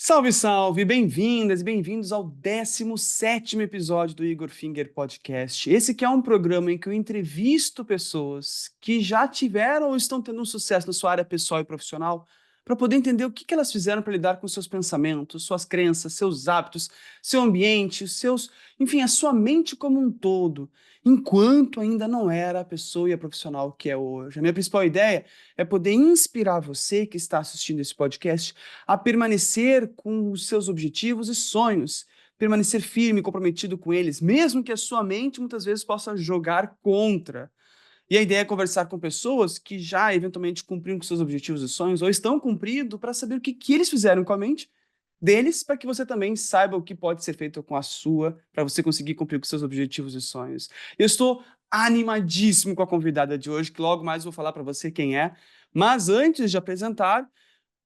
Salve, salve! Bem-vindas e bem-vindos ao 17º episódio do Igor Finger Podcast. Esse que é um programa em que eu entrevisto pessoas que já tiveram ou estão tendo um sucesso na sua área pessoal e profissional para poder entender o que elas fizeram para lidar com seus pensamentos, suas crenças, seus hábitos, seu ambiente, enfim, a sua mente como um todo, enquanto ainda não era a pessoa e a profissional que é hoje. A minha principal ideia é poder inspirar você que está assistindo esse podcast a permanecer com os seus objetivos e sonhos, permanecer firme e comprometido com eles, mesmo que a sua mente muitas vezes possa jogar contra. E a ideia é conversar com pessoas que já eventualmente cumpriram com seus objetivos e sonhos, ou estão cumprindo, para saber o que eles fizeram com a mente deles, para que você também saiba o que pode ser feito com a sua, para você conseguir cumprir com seus objetivos e sonhos. Eu estou animadíssimo com a convidada de hoje, que logo mais vou falar para você quem é. Mas antes de apresentar,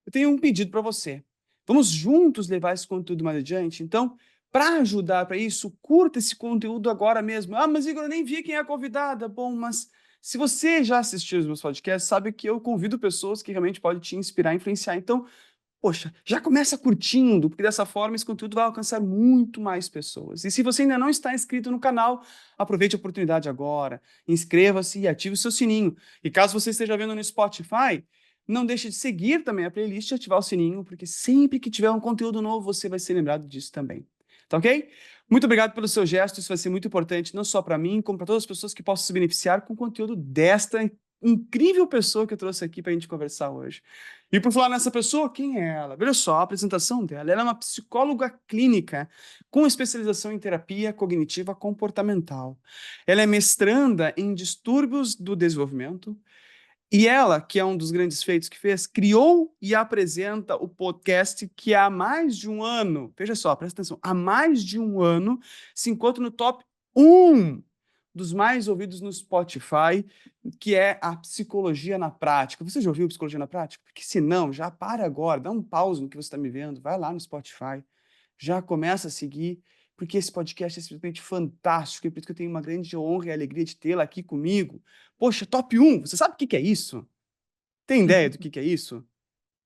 eu tenho um pedido para você. Vamos juntos levar esse conteúdo mais adiante? Então, para ajudar para isso, curta esse conteúdo agora mesmo. Ah, mas Igor, eu nem vi quem é a convidada. Bom, mas se você já assistiu os meus podcasts, sabe que eu convido pessoas que realmente podem te inspirar e influenciar. Então, poxa, já começa curtindo, porque dessa forma esse conteúdo vai alcançar muito mais pessoas. E se você ainda não está inscrito no canal, aproveite a oportunidade agora, inscreva-se e ative o seu sininho. E caso você esteja vendo no Spotify, não deixe de seguir também a playlist e ativar o sininho, porque sempre que tiver um conteúdo novo, você vai ser lembrado disso também. Tá ok? Muito obrigado pelo seu gesto, isso vai ser muito importante, não só para mim, como para todas as pessoas que possam se beneficiar com o conteúdo desta incrível pessoa que eu trouxe aqui para a gente conversar hoje. E por falar nessa pessoa, quem é ela? Veja só a apresentação dela. Ela é uma psicóloga clínica com especialização em terapia cognitiva comportamental. Ela é mestranda em distúrbios do desenvolvimento. E ela, que é um dos grandes feitos que fez, criou e apresenta o podcast que há mais de um ano, veja só, presta atenção, há mais de um ano se encontra no top 1 dos mais ouvidos no Spotify, que é a Psicologia na Prática. Você já ouviu Psicologia na Prática? Porque se não, já para agora, dá um pause no que você está me vendo, vai lá no Spotify, já começa a seguir, porque esse podcast é simplesmente fantástico, e por isso que eu tenho uma grande honra e alegria de tê-la aqui comigo. Poxa, top 1, você sabe o que que é isso? Tem ideia do que é isso?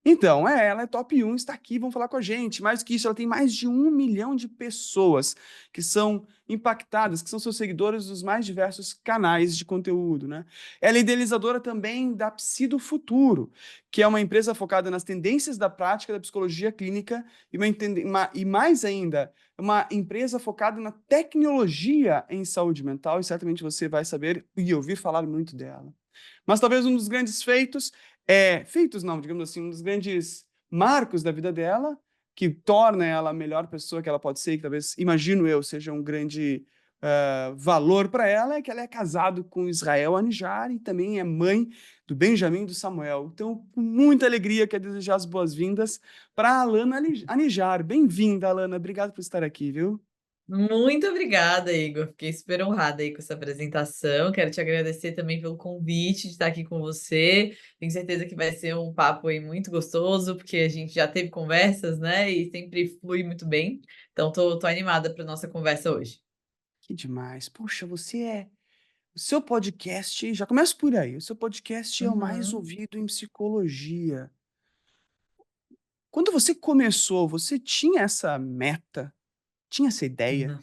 Então, ela é top 1, está aqui, vão falar com a gente. Mais do que isso, ela tem mais de 1 milhão de pessoas que são impactadas, que são seus seguidores dos mais diversos canais de conteúdo, né? Ela é idealizadora também da Psi do Futuro, que é uma empresa focada nas tendências da prática da psicologia clínica e mais ainda, uma empresa focada na tecnologia em saúde mental, e certamente você vai saber e ouvir falar muito dela. Mas talvez um dos grandes feitos não, digamos assim, um dos grandes marcos da vida dela, que torna ela a melhor pessoa que ela pode ser, que talvez, imagino eu, seja um grande valor para ela, é que ela é casado com Israel Anijar e também é mãe do Benjamin e do Samuel. Então, com muita alegria, quero desejar as boas-vindas para a Alana Anijar. Bem-vinda, Alana. Obrigado por estar aqui, viu? Muito obrigada, Igor. Fiquei super honrada aí com essa apresentação. Quero te agradecer também pelo convite de estar aqui com você. Tenho certeza que vai ser um papo aí muito gostoso, porque a gente já teve conversas, né? E sempre flui muito bem. Então, tô animada para nossa conversa hoje. Que demais. Puxa, o seu podcast, já começa por aí, o seu podcast é o mais Uhum. ouvido em psicologia. Quando você começou, você tinha essa meta? Tinha essa ideia?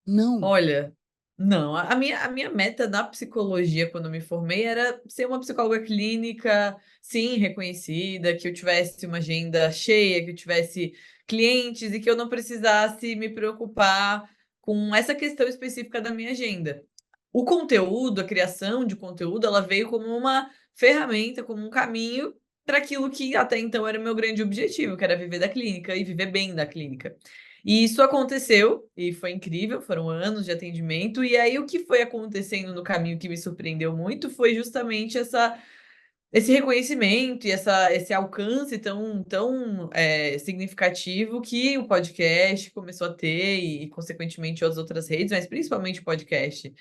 Não. Olha, não, a minha meta na psicologia quando eu me formei era ser uma psicóloga clínica, sim, reconhecida, que eu tivesse uma agenda cheia, que eu tivesse clientes e que eu não precisasse me preocupar com essa questão específica da minha agenda. O conteúdo, a criação de conteúdo, ela veio como uma ferramenta, como um caminho para aquilo que até então era o meu grande objetivo, que era viver da clínica e viver bem da clínica. E isso aconteceu e foi incrível, foram anos de atendimento. E aí o que foi acontecendo no caminho que me surpreendeu muito foi justamente esse reconhecimento e esse alcance tão significativo que o podcast começou a ter e consequentemente as outras redes, mas principalmente o podcast.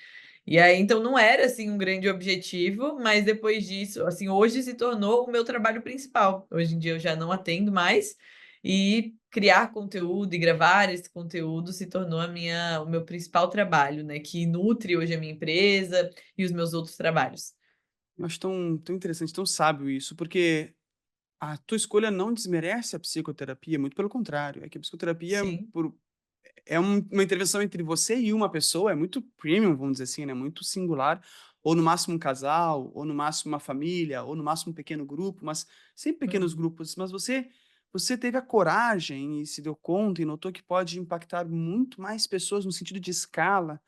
E aí, então não era, assim, um grande objetivo, mas depois disso, assim, hoje se tornou o meu trabalho principal. Hoje em dia eu já não atendo mais, e criar conteúdo e gravar esse conteúdo se tornou o meu principal trabalho, né, que nutre hoje a minha empresa e os meus outros trabalhos. Eu acho tão interessante, tão sábio isso, porque a tua escolha não desmerece a psicoterapia, muito pelo contrário, é que a psicoterapia Sim. é uma intervenção entre você e uma pessoa, é muito premium, vamos dizer assim, né, muito singular, ou no máximo um casal, ou no máximo uma família, ou no máximo um pequeno grupo, mas sempre pequenos Uhum. grupos. Mas você teve a coragem e se deu conta e notou que pode impactar muito mais pessoas no sentido de escala,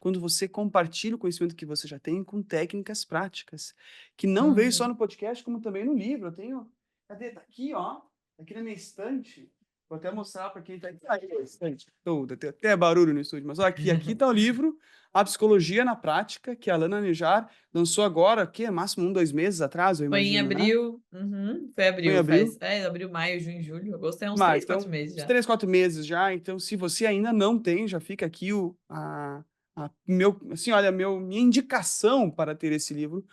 quando você compartilha o conhecimento que você já tem com técnicas práticas, que não veio só Uhum. no podcast, como também no livro. Eu tenho, cadê? Tá aqui, ó, tá aqui na minha estante. Vou até mostrar para quem está aqui. Aí, a estante toda, tem até barulho no estúdio, mas ó, aqui tá o livro, A Psicologia na Prática, que a Alana Nejar lançou agora, que é máximo 2 meses atrás, eu Foi em imagino, né? abril. Uhum. Foi Foi em abril, abril. abril, maio, junho, julho, agosto, é uns Mas, 3, 4 então, meses uns já. 3, 4 meses já. Então, se você ainda não tem, já fica aqui meu, assim, olha, minha indicação para ter esse livro,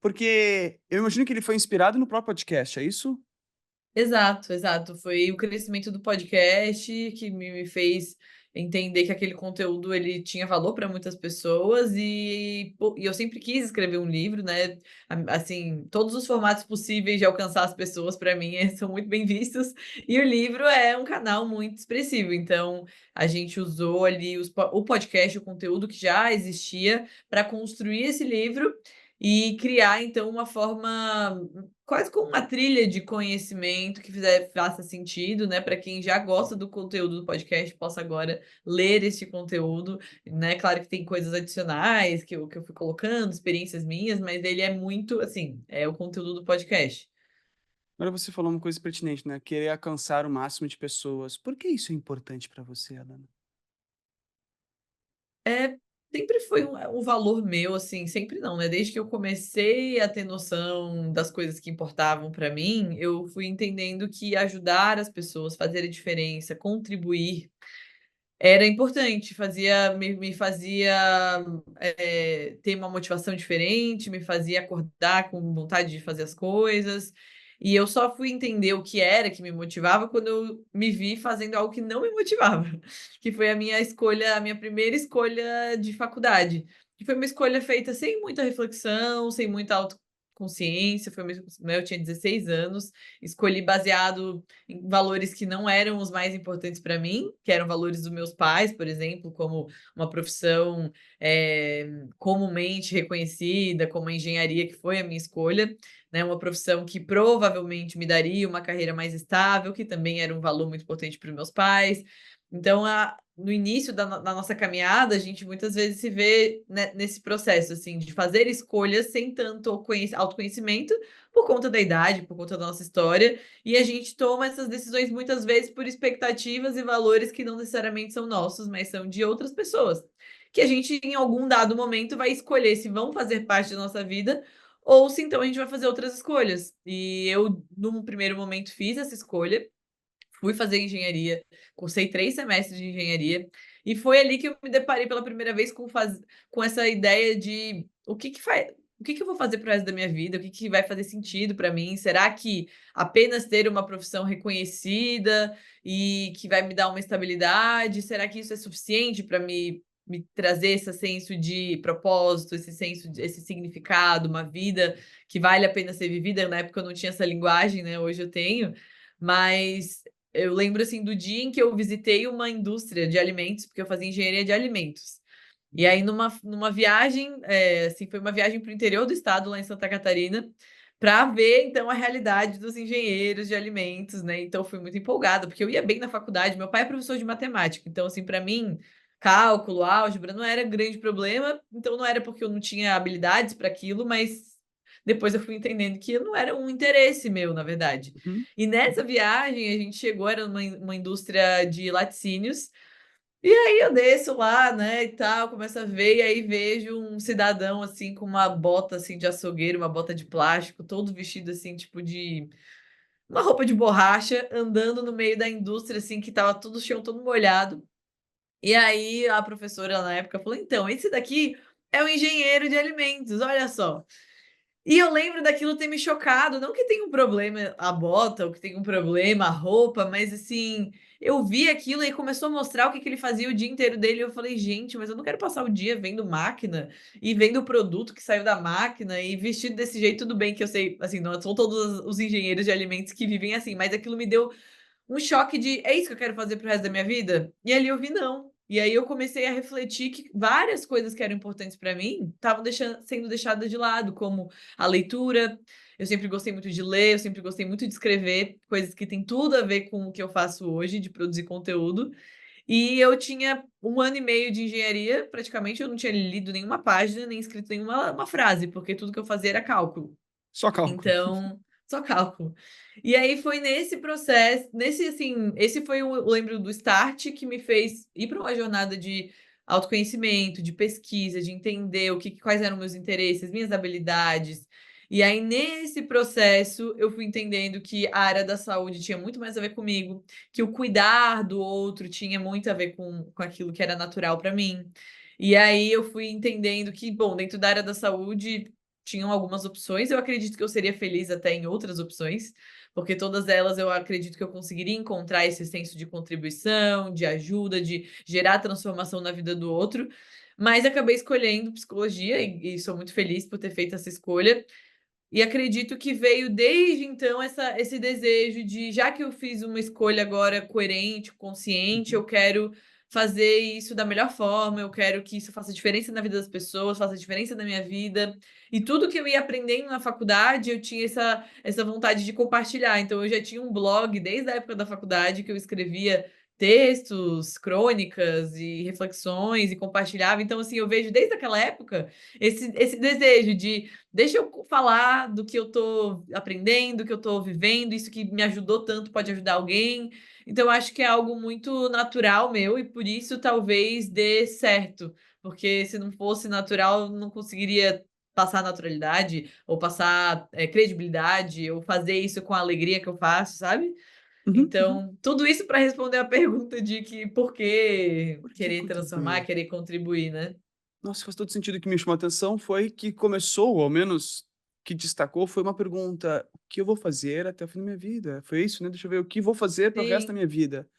porque eu imagino que ele foi inspirado no próprio podcast, é isso? Exato, exato. Foi o crescimento do podcast que me fez entender que aquele conteúdo ele tinha valor para muitas pessoas e eu sempre quis escrever um livro, né? Assim, todos os formatos possíveis de alcançar as pessoas para mim são muito bem vistos e o livro é um canal muito expressivo. Então, a gente usou ali o podcast, o conteúdo que já existia para construir esse livro e criar então uma forma quase como uma trilha de conhecimento que faça sentido, né, para quem já gosta do conteúdo do podcast, possa agora ler este conteúdo, né. Claro que tem coisas adicionais que eu fui colocando, experiências minhas, mas ele é muito, assim, é o conteúdo do podcast. Agora você falou uma coisa pertinente, né? Querer alcançar o máximo de pessoas. Por que isso é importante para você, Alana? É, sempre foi um valor meu, assim, sempre não, né, desde que eu comecei a ter noção das coisas que importavam para mim, eu fui entendendo que ajudar as pessoas, fazer a diferença, contribuir era importante, me fazia, ter uma motivação diferente, me fazia acordar com vontade de fazer as coisas, e eu só fui entender o que era que me motivava quando eu me vi fazendo algo que não me motivava, que foi a minha primeira escolha de faculdade, que foi uma escolha feita sem muita reflexão, sem muita autoconsciência, foi mesmo, né, eu tinha 16 anos, escolhi baseado em valores que não eram os mais importantes para mim, que eram valores dos meus pais, por exemplo, como uma profissão, comumente reconhecida, como a engenharia, que foi a minha escolha, né, uma profissão que provavelmente me daria uma carreira mais estável, que também era um valor muito importante para os meus pais. Então, no início da nossa caminhada, a gente muitas vezes se vê, né, nesse processo, assim, de fazer escolhas sem tanto autoconhecimento, por conta da idade, por conta da nossa história, e a gente toma essas decisões muitas vezes por expectativas e valores que não necessariamente são nossos, mas são de outras pessoas. Que a gente, em algum dado momento, vai escolher se vão fazer parte da nossa vida ou se então a gente vai fazer outras escolhas. E eu, num primeiro momento, fiz essa escolha, fui fazer engenharia, cursei 3 semestres de engenharia, e foi ali que eu me deparei pela primeira vez com essa ideia de o que que eu vou fazer para o resto da minha vida? O que que vai fazer sentido para mim? Será que apenas ter uma profissão reconhecida e que vai me dar uma estabilidade, será que isso é suficiente para me trazer esse senso de propósito, esse significado, uma vida que vale a pena ser vivida? Na época eu não tinha essa linguagem, né, hoje eu tenho, mas eu lembro, assim, do dia em que eu visitei uma indústria de alimentos, porque eu fazia engenharia de alimentos. E aí numa viagem, assim, foi uma viagem para o interior do estado, lá em Santa Catarina, para ver, então, a realidade dos engenheiros de alimentos, né. Então eu fui muito empolgada, porque eu ia bem na faculdade, meu pai é professor de matemática, então, assim, para mim, cálculo, álgebra não era grande problema, então não era porque eu não tinha habilidades para aquilo, mas depois eu fui entendendo que não era um interesse meu, na verdade. Uhum. E nessa viagem a gente chegou, era uma indústria de laticínios, e aí eu desço lá, né, e tal, começo a ver, e aí vejo um cidadão, assim, com uma bota, assim, de açougueiro, uma bota de plástico, todo vestido, assim, tipo de uma roupa de borracha, andando no meio da indústria, assim, que estava tudo o chão todo molhado. E aí a professora na época falou: "Então, esse daqui é o engenheiro de alimentos, olha só". E eu lembro daquilo ter me chocado, não que tenha um problema a bota, ou que tenha um problema a roupa, mas assim, eu vi aquilo e começou a mostrar o que que ele fazia o dia inteiro dele, e eu falei: "Gente, mas eu não quero passar o dia vendo máquina e vendo o produto que saiu da máquina e vestido desse jeito", tudo bem que eu sei, assim, não são todos os engenheiros de alimentos que vivem assim, mas aquilo me deu um choque de: "É isso que eu quero fazer para o resto da minha vida?". E ali eu vi não. E aí eu comecei a refletir que várias coisas que eram importantes para mim estavam sendo deixadas de lado, como a leitura. Eu sempre gostei muito de ler, eu sempre gostei muito de escrever, coisas que têm tudo a ver com o que eu faço hoje, de produzir conteúdo. E eu tinha 1 ano e meio de engenharia, praticamente eu não tinha lido nenhuma página, nem escrito nenhuma uma frase, porque tudo que eu fazia era cálculo. Só cálculo. Então, só cálculo. E aí foi nesse processo, nesse assim, esse foi o eu lembro do start que me fez ir para uma jornada de autoconhecimento, de pesquisa, de entender o que quais eram meus interesses, minhas habilidades. E aí nesse processo eu fui entendendo que a área da saúde tinha muito mais a ver comigo, que o cuidar do outro tinha muito a ver com aquilo que era natural para mim. E aí eu fui entendendo que, bom, dentro da área da saúde tinham algumas opções, eu acredito que eu seria feliz até em outras opções, porque todas elas eu acredito que eu conseguiria encontrar esse senso de contribuição, de ajuda, de gerar transformação na vida do outro, mas acabei escolhendo psicologia e sou muito feliz por ter feito essa escolha. E acredito que veio desde então esse desejo de, já que eu fiz uma escolha agora coerente, consciente, eu Uhum. quero fazer isso da melhor forma, eu quero que isso faça diferença na vida das pessoas, faça diferença na minha vida. E tudo que eu ia aprendendo na faculdade, eu tinha essa vontade de compartilhar. Então eu já tinha um blog desde a época da faculdade que eu escrevia textos, crônicas e reflexões e compartilhava. Então, assim, eu vejo desde aquela época esse desejo de deixa eu falar do que eu tô aprendendo, do que eu tô vivendo, isso que me ajudou tanto pode ajudar alguém. Então, eu acho que é algo muito natural meu e por isso talvez dê certo, porque se não fosse natural, eu não conseguiria passar naturalidade ou passar, credibilidade ou fazer isso com a alegria que eu faço, sabe? Uhum, uhum. Então, tudo isso para responder a pergunta de que por que Por que querer transformar, contribuir? querer contribuir, né? Nossa, faz todo sentido. O que me chamou a atenção foi que começou, ou ao menos que destacou, foi uma pergunta: "O que eu vou fazer até o fim da minha vida?". Foi isso, né, deixa eu ver, "O que vou fazer para o resto da Sim. minha vida?".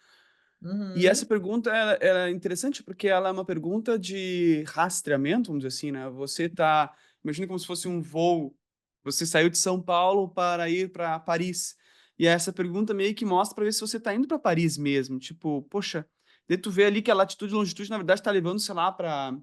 E essa Uhum. pergunta ela é interessante, porque ela é uma pergunta de rastreamento, vamos dizer assim, né, você tá imagina como se fosse um voo, você saiu de São Paulo para ir para Paris, e essa pergunta meio que mostra para ver se você está indo para Paris mesmo, tipo, poxa, daí tu vê ali que a latitude e longitude na verdade está levando, sei lá, para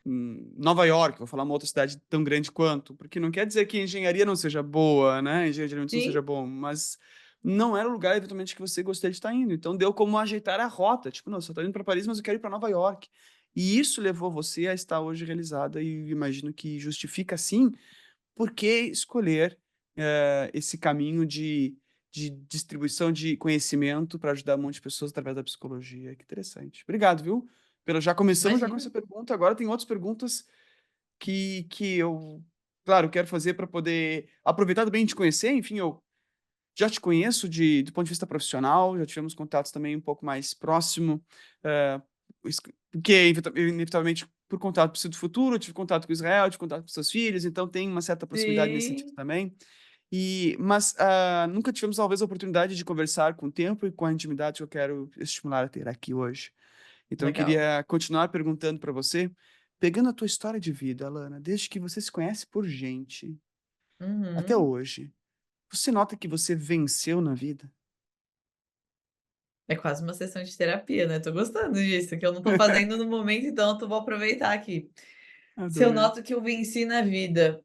Nova York, vou falar uma outra cidade tão grande quanto, porque não quer dizer que a engenharia não seja boa, né, engenharia de alimentos não seja Sim. bom, mas não era o lugar eventualmente que você gostaria de estar indo, então deu como ajeitar a rota, tipo: "Não, eu só tô indo para Paris, mas eu quero ir para Nova York". E isso levou você a estar hoje realizada e imagino que justifica sim, por que escolher, esse caminho de distribuição de conhecimento para ajudar um monte de pessoas através da psicologia. Que interessante. Obrigado, viu, pela já começamos já com Imagina. essa pergunta, agora tem outras perguntas que eu, claro, quero fazer para poder aproveitar também te conhecer, enfim, eu já te conheço do ponto de vista profissional, já tivemos contatos também um pouco mais próximo, porque inevitavelmente por contato para o futuro, eu tive contato com Israel, tive contato com seus filhos, então tem uma certa proximidade nesse sentido Sim, também. Mas nunca tivemos talvez a oportunidade de conversar com o tempo e com a intimidade que eu quero estimular a ter aqui hoje. Então eu legal. queria continuar perguntando para você, pegando a tua história de vida, Alana, desde que você se conhece por gente até Uhum. hoje, você nota que você venceu na vida? É quase uma sessão de terapia, né, tô gostando disso, que eu não tô fazendo no momento, então eu vou aproveitar aqui. Se eu Adorei. noto que eu venci na vida?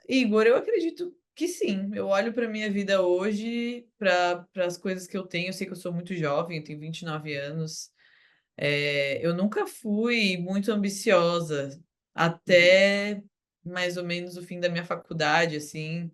Igor, eu acredito que sim. Eu olho para minha vida hoje, para as coisas que eu tenho, eu sei que eu sou muito jovem, eu tenho 29 anos. Eu nunca fui muito ambiciosa, Uhum. até mais ou menos o fim da minha faculdade, assim.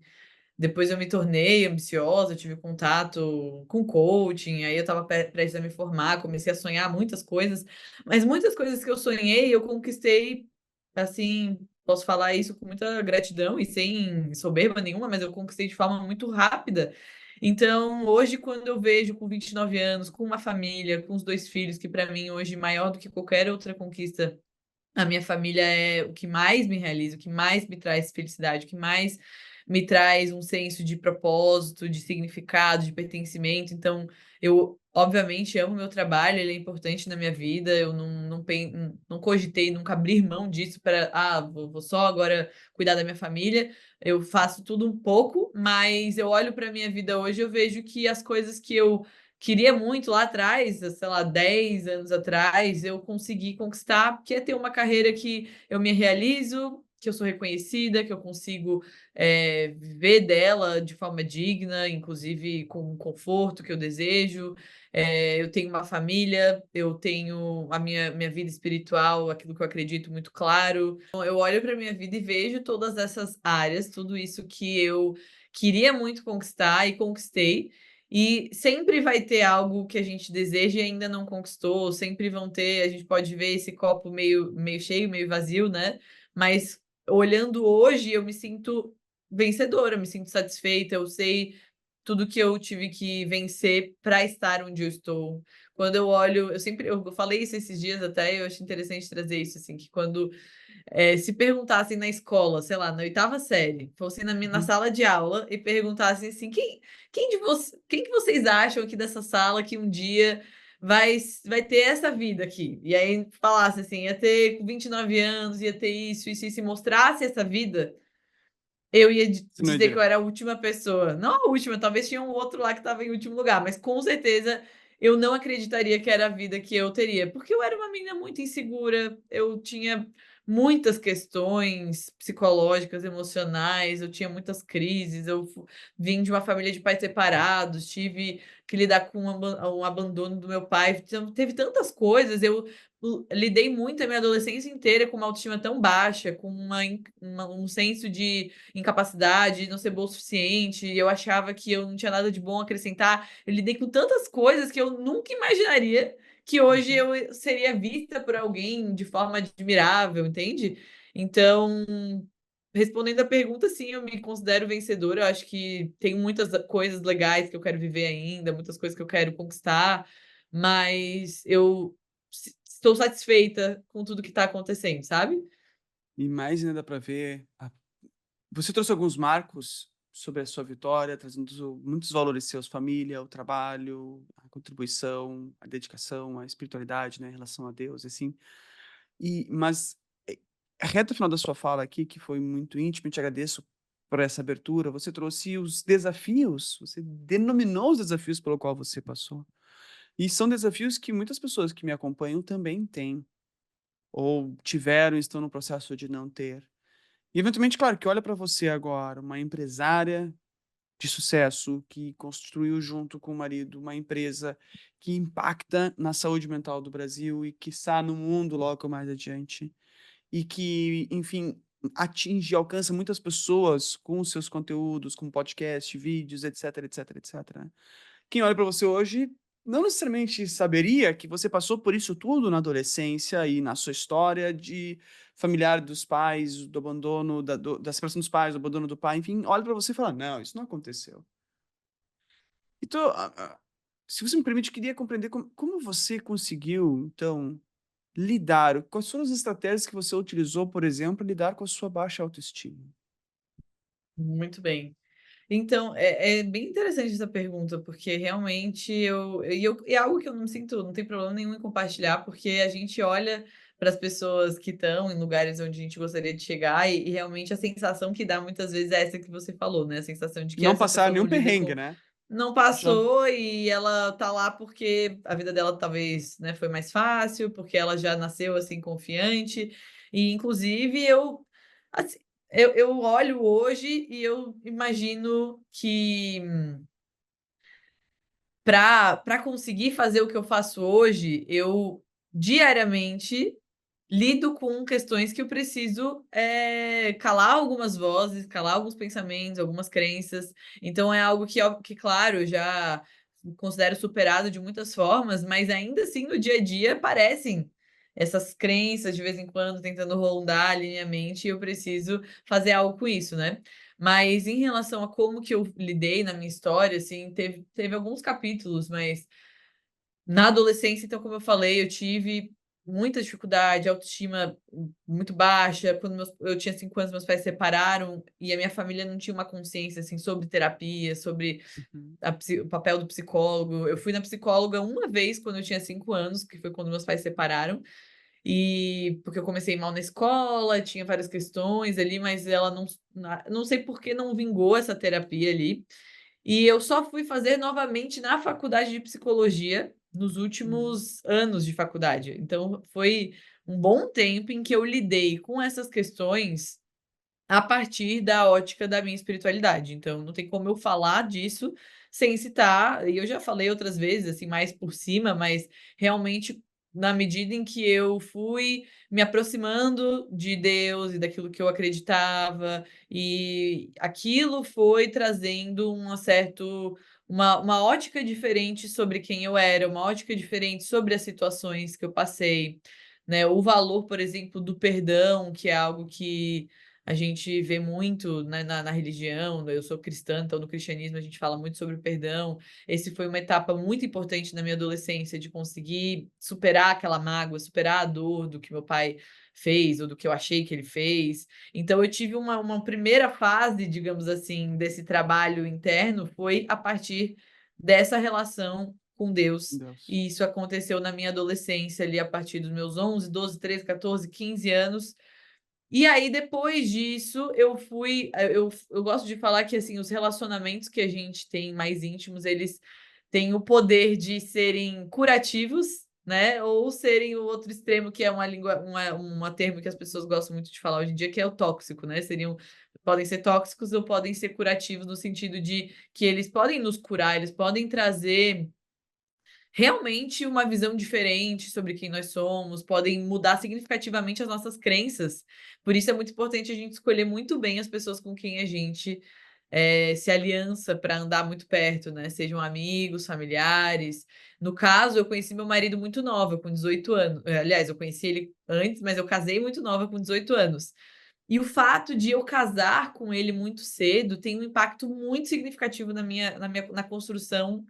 Depois eu me tornei ambiciosa, tive contato com coaching, aí eu estava prestes a me formar, comecei a sonhar muitas coisas, mas muitas coisas que eu sonhei, eu conquistei, assim, posso falar isso com muita gratidão e sem soberba nenhuma, mas eu conquistei de forma muito rápida. Então, hoje, quando eu vejo com 29 anos, com uma família, com os 2 filhos, que para mim hoje maior do que qualquer outra conquista A minha família é o que mais me realiza, o que mais me traz felicidade, o que mais me traz um senso de propósito, de significado, de pertencimento. Então, eu obviamente amo meu trabalho, ele é importante na minha vida. Eu não cogitei nunca abrir mão disso para, vou só agora cuidar da minha família. Eu faço tudo um pouco, mas eu olho para a minha vida hoje, eu vejo que as coisas que eu queria muito lá atrás, sei lá, 10 anos atrás, eu consegui conquistar, que é ter uma carreira que eu me realizo, que eu sou reconhecida, que eu consigo viver dela de forma digna, inclusive com o conforto que eu desejo. Eu tenho uma família, eu tenho a minha vida espiritual, aquilo que eu acredito muito claro. Então, eu olho para a minha vida e vejo todas essas áreas, tudo isso que eu queria muito conquistar e conquistei. E sempre vai ter algo que a gente deseja e ainda não conquistou, sempre vão ter, a gente pode ver esse copo meio cheio, meio vazio, né? Mas olhando hoje, eu me sinto vencedora, me sinto satisfeita, eu sei tudo que eu tive que vencer para estar onde eu estou. Quando eu olho, eu falei isso esses dias até, eu acho interessante trazer isso, assim, que quando se perguntassem na escola, sei lá, na oitava série, fossem na Uhum. sala de aula e perguntassem assim: quem que vocês acham aqui dessa sala que um dia vai ter essa vida aqui? E aí falasse assim: ia ter 29 anos, ia ter isso, e se mostrasse essa vida, eu ia Você não dizer que eu diria. era a última pessoa. Não a última, talvez tinha um outro lá que estava em último lugar, mas com certeza eu não acreditaria que era a vida que eu teria, porque eu era uma menina muito insegura, eu tinha muitas questões psicológicas, emocionais, eu tinha muitas crises, vim de uma família de pais separados, tive que lidar com um abandono do meu pai, então teve tantas coisas, eu lidei muito a minha adolescência inteira com uma autoestima tão baixa, com um senso de incapacidade, de não ser boa o suficiente, eu achava que eu não tinha nada de bom a acrescentar. Eu lidei com tantas coisas que eu nunca imaginaria que hoje Uhum. eu seria vista por alguém de forma admirável, entende? Então, respondendo a pergunta, sim, eu me considero vencedora. Eu acho que tenho muitas coisas legais que eu quero viver ainda, muitas coisas que eu quero conquistar, mas eu estou satisfeita com tudo que está acontecendo, sabe? E mais ainda dá para ver. Você trouxe alguns marcos sobre a sua vitória, trazendo muitos valores seus, família, o trabalho, a contribuição, a dedicação, a espiritualidade, né, em relação a Deus, assim. Mas a reta final da sua fala aqui, que foi muito íntima, e te agradeço por essa abertura. Você trouxe os desafios, você denominou os desafios pelo qual você passou. E são desafios que muitas pessoas que me acompanham também têm, ou tiveram, estão no processo de não ter. E eventualmente, claro, que olha para você agora, uma empresária de sucesso que construiu junto com o marido uma empresa que impacta na saúde mental do Brasil e que está no mundo logo mais adiante. E que, enfim, atinge e alcança muitas pessoas com os seus conteúdos, com podcast, vídeos, etc, etc, etc, né. Quem olha para você hoje não necessariamente saberia que você passou por isso tudo na adolescência e na sua história de familiar dos pais, do abandono da separação dos pais, do abandono do pai, enfim, olha para você e fala: "Não, isso não aconteceu". Então, se você me permite, eu queria compreender como você conseguiu, então, lidar, quais foram as estratégias que você utilizou, por exemplo, para lidar com a sua baixa autoestima? Muito bem. Então, é bem interessante essa pergunta, porque realmente é algo que eu não me sinto, não tem problema nenhum em compartilhar, porque a gente olha para as pessoas que estão em lugares onde a gente gostaria de chegar, e realmente a sensação que dá muitas vezes é essa que você falou, né? A sensação de que Não essa passar pessoa não nenhum lida perrengue, com. né? Não Já passou e ela tá lá porque a vida dela talvez, né, foi mais fácil, porque ela já nasceu assim confiante. E inclusive assim, eu olho hoje e eu imagino que para conseguir fazer o que eu faço hoje, eu diariamente lido com questões que eu preciso, calar algumas vozes, calar alguns pensamentos, algumas crenças. Então é algo que claro, eu já considero superado de muitas formas, mas ainda assim no dia a dia aparecem essas crenças de vez em quando tentando rondar ali minha mente e eu preciso fazer algo com isso, né. Mas em relação a como que eu lidei na minha história, assim, teve alguns capítulos, mas na adolescência, então, como eu falei, eu tive muita dificuldade, autoestima muito baixa. Quando eu tinha 5 anos, meus pais se separaram e a minha família não tinha uma consciência, assim, sobre terapia, sobre Uhum. o papel do psicólogo. Eu fui na psicóloga uma vez quando eu tinha 5 anos, que foi quando meus pais se separaram, e porque eu comecei mal na escola, tinha várias questões ali, mas ela não sei por que não vingou essa terapia ali. E eu só fui fazer novamente na faculdade de psicologia, nos Uhum. últimos anos de faculdade. Então foi um bom tempo em que eu lidei com essas questões a partir da ótica da minha espiritualidade. Então não tem como eu falar disso sem citar, e eu já falei outras vezes, assim, mais por cima, mas realmente na medida em que eu fui me aproximando de Deus e daquilo que eu acreditava, e aquilo foi trazendo uma ótica diferente sobre quem eu era, uma ótica diferente sobre as situações que eu passei, né? O valor, por exemplo, do perdão, que é algo que a gente vê muito, né, na religião. Né? Eu sou cristã, então no cristianismo a gente fala muito sobre o perdão. Esse foi uma etapa muito importante na minha adolescência, de conseguir superar aquela mágoa, superar a dor do que meu pai fez ou do que eu achei que ele fez. Então eu tive uma primeira fase, digamos assim, desse trabalho interno, foi a partir dessa relação com Deus. Deus. E isso aconteceu na minha adolescência, ali a partir dos meus 11, 12, 13, 14, 15 anos. E aí, depois disso, eu gosto de falar que, assim, os relacionamentos que a gente tem mais íntimos, eles têm o poder de serem curativos, né, ou serem o outro extremo, que é uma termo que as pessoas gostam muito de falar hoje em dia, que é o tóxico, né, podem ser tóxicos ou podem ser curativos, no sentido de que eles podem nos curar, eles podem trazer realmente uma visão diferente sobre quem nós somos, podem mudar significativamente as nossas crenças. Por isso é muito importante a gente escolher muito bem as pessoas com quem a gente se aliança para andar muito perto, né? Sejam amigos, familiares. No caso, eu conheci meu marido muito nova, com 18 anos. Aliás, eu conheci ele antes, mas eu casei muito nova, com 18 anos. E o fato de eu casar com ele muito cedo tem um impacto muito significativo na construção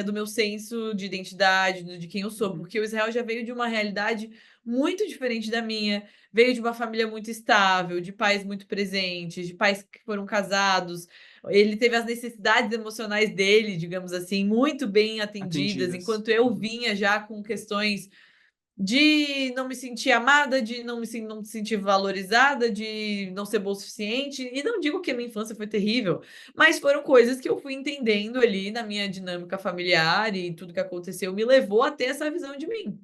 do meu senso de identidade, de quem eu sou, Uhum. porque o Israel já veio de uma realidade muito diferente da minha, veio de uma família muito estável, de pais muito presentes, de pais que foram casados. Ele teve as necessidades emocionais dele, digamos assim, muito bem atendidas, Atendidas. enquanto eu Uhum. vinha já com questões de não me sentir amada, de não me sentir valorizada, de não ser boa o suficiente. E não digo que a minha infância foi terrível, mas foram coisas que eu fui entendendo ali na minha dinâmica familiar, e tudo que aconteceu me levou a ter essa visão de mim.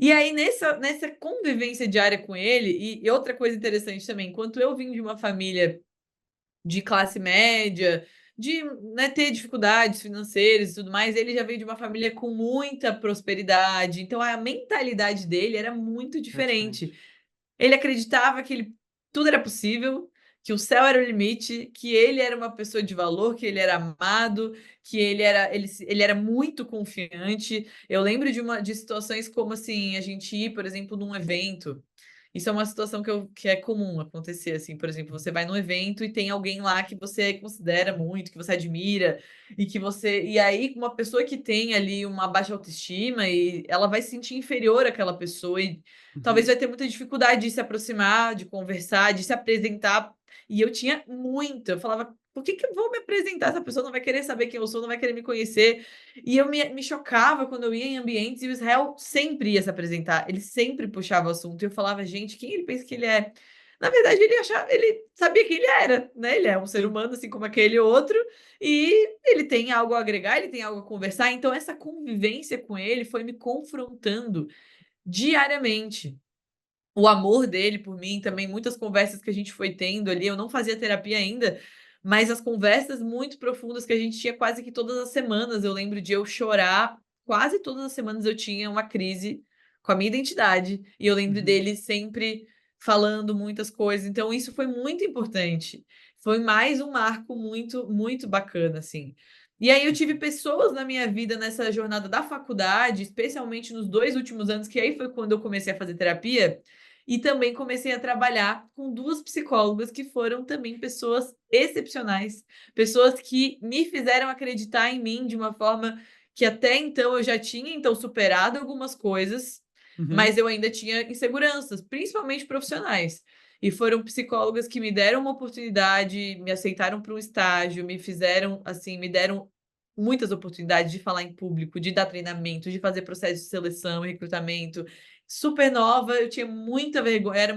E aí, nessa convivência diária com ele, e outra coisa interessante também, enquanto eu vim de uma família de classe média, de, né, ter dificuldades financeiras e tudo mais, ele já veio de uma família com muita prosperidade, então a mentalidade dele era muito É diferente. diferente. Ele acreditava que tudo era possível, que o céu era o limite, que ele era uma pessoa de valor, que ele era amado, que ele era muito confiante. Eu lembro de situações como, assim, a gente ir, por exemplo, num evento. Isso é uma situação que é comum acontecer, assim, por exemplo, você vai num evento e tem alguém lá que você considera muito, que você admira, e aí uma pessoa que tem ali uma baixa autoestima, e ela vai se sentir inferior àquela pessoa, e talvez Uhum. vai ter muita dificuldade de se aproximar, de conversar, de se apresentar. E eu tinha muito, eu falava: "Por que que eu vou me apresentar? Essa pessoa não vai querer saber quem eu sou, não vai querer me conhecer". E eu me chocava quando eu ia em ambientes e o Israel sempre ia se apresentar, ele sempre puxava o assunto, e eu falava: "Gente, quem ele pensa que ele é?". Na verdade, ele sabia quem ele era, né, ele é um ser Sim. humano, assim como aquele outro, e ele tem algo a agregar, ele tem algo a conversar, então essa convivência com ele foi me confrontando diariamente. O amor dele por mim também, muitas conversas que a gente foi tendo ali, eu não fazia terapia ainda, mas as conversas muito profundas que a gente tinha quase que todas as semanas, eu lembro de eu chorar, quase todas as semanas eu tinha uma crise com a minha identidade, e eu lembro Uhum. dele sempre falando muitas coisas, então isso foi muito importante. Foi mais um marco muito, muito bacana, assim. E aí eu tive Uhum. pessoas na minha vida nessa jornada da faculdade, especialmente nos 2 últimos anos, que aí foi quando eu comecei a fazer terapia, e também comecei a trabalhar com 2 psicólogas que foram também pessoas excepcionais, pessoas que me fizeram acreditar em mim de uma forma que até então eu já tinha, então, superado algumas coisas, Uhum. mas eu ainda tinha inseguranças, principalmente profissionais. E foram psicólogas que me deram uma oportunidade, me aceitaram para um estágio, me fizeram, assim, me deram muitas oportunidades de falar em público, de dar treinamento, de fazer processo de seleção e recrutamento. Super nova, eu tinha muita vergonha, era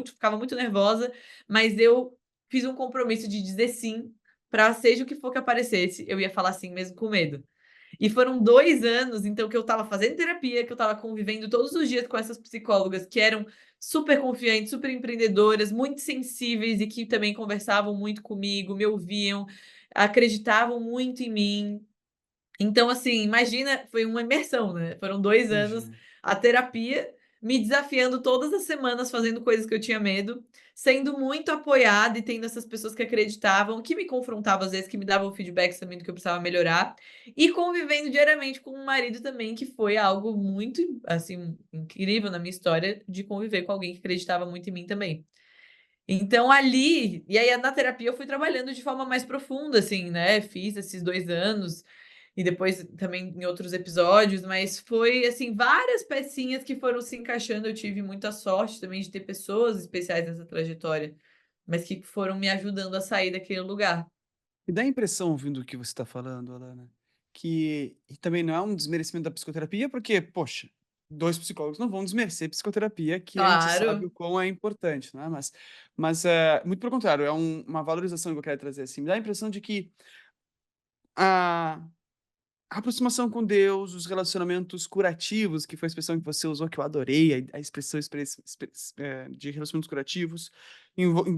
ficava muito nervosa, mas eu fiz um compromisso de dizer sim para seja o que for que aparecesse, eu ia falar sim mesmo com medo. E foram 2 anos, então, que eu estava fazendo terapia, que eu estava convivendo todos os dias com essas psicólogas que eram super confiantes, super empreendedoras, muito sensíveis e que também conversavam muito comigo, me ouviam, acreditavam muito em mim. Então, assim, imagina, foi uma imersão, né, foram 2 anos, Imagino. a terapia, me desafiando todas as semanas, fazendo coisas que eu tinha medo, sendo muito apoiada e tendo essas pessoas que acreditavam, que me confrontavam às vezes, que me davam feedbacks também do que eu precisava melhorar, e convivendo diariamente com um marido também, que foi algo muito, assim, incrível na minha história, de conviver com alguém que acreditava muito em mim também. Então ali e aí na terapia eu fui trabalhando de forma mais profunda, assim, né, fiz esses 2 anos, e depois também em outros episódios, mas foi, assim, várias pecinhas que foram se encaixando, eu tive muita sorte também de ter pessoas especiais nessa trajetória, mas que foram me ajudando a sair daquele lugar. E dá a impressão, ouvindo o que você está falando, Alana, que e também não é um desmerecimento da psicoterapia, porque, poxa, 2 psicólogos não vão desmerecer psicoterapia, que a gente sabe Claro. o quão é importante, né, mas, muito pelo contrário, é uma valorização que eu quero trazer, assim, me dá a impressão de que a a aproximação com Deus, os relacionamentos curativos, que foi a expressão que você usou, que eu adorei, a expressão de relacionamentos curativos,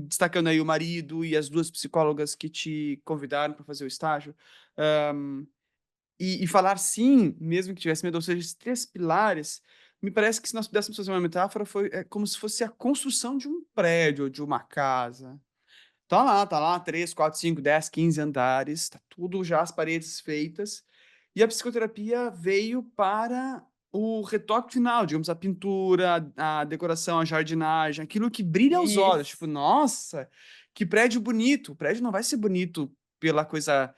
destacando aí o marido e as 2 psicólogas que te convidaram para fazer o estágio, e falar sim, mesmo que tivesse medo, ou seja, esses 3 pilares, me parece que se nós pudéssemos fazer uma metáfora, como se fosse a construção de um prédio ou de uma casa. Tá lá 3, 4, 5, 10, 15 andares, tá tudo já as paredes feitas, e a psicoterapia veio para o retoque final, digamos, a pintura, a decoração, a jardinagem, aquilo que brilha aos olhos, tipo: Isso. "Nossa, que prédio bonito". O prédio não vai ser bonito pela coisa,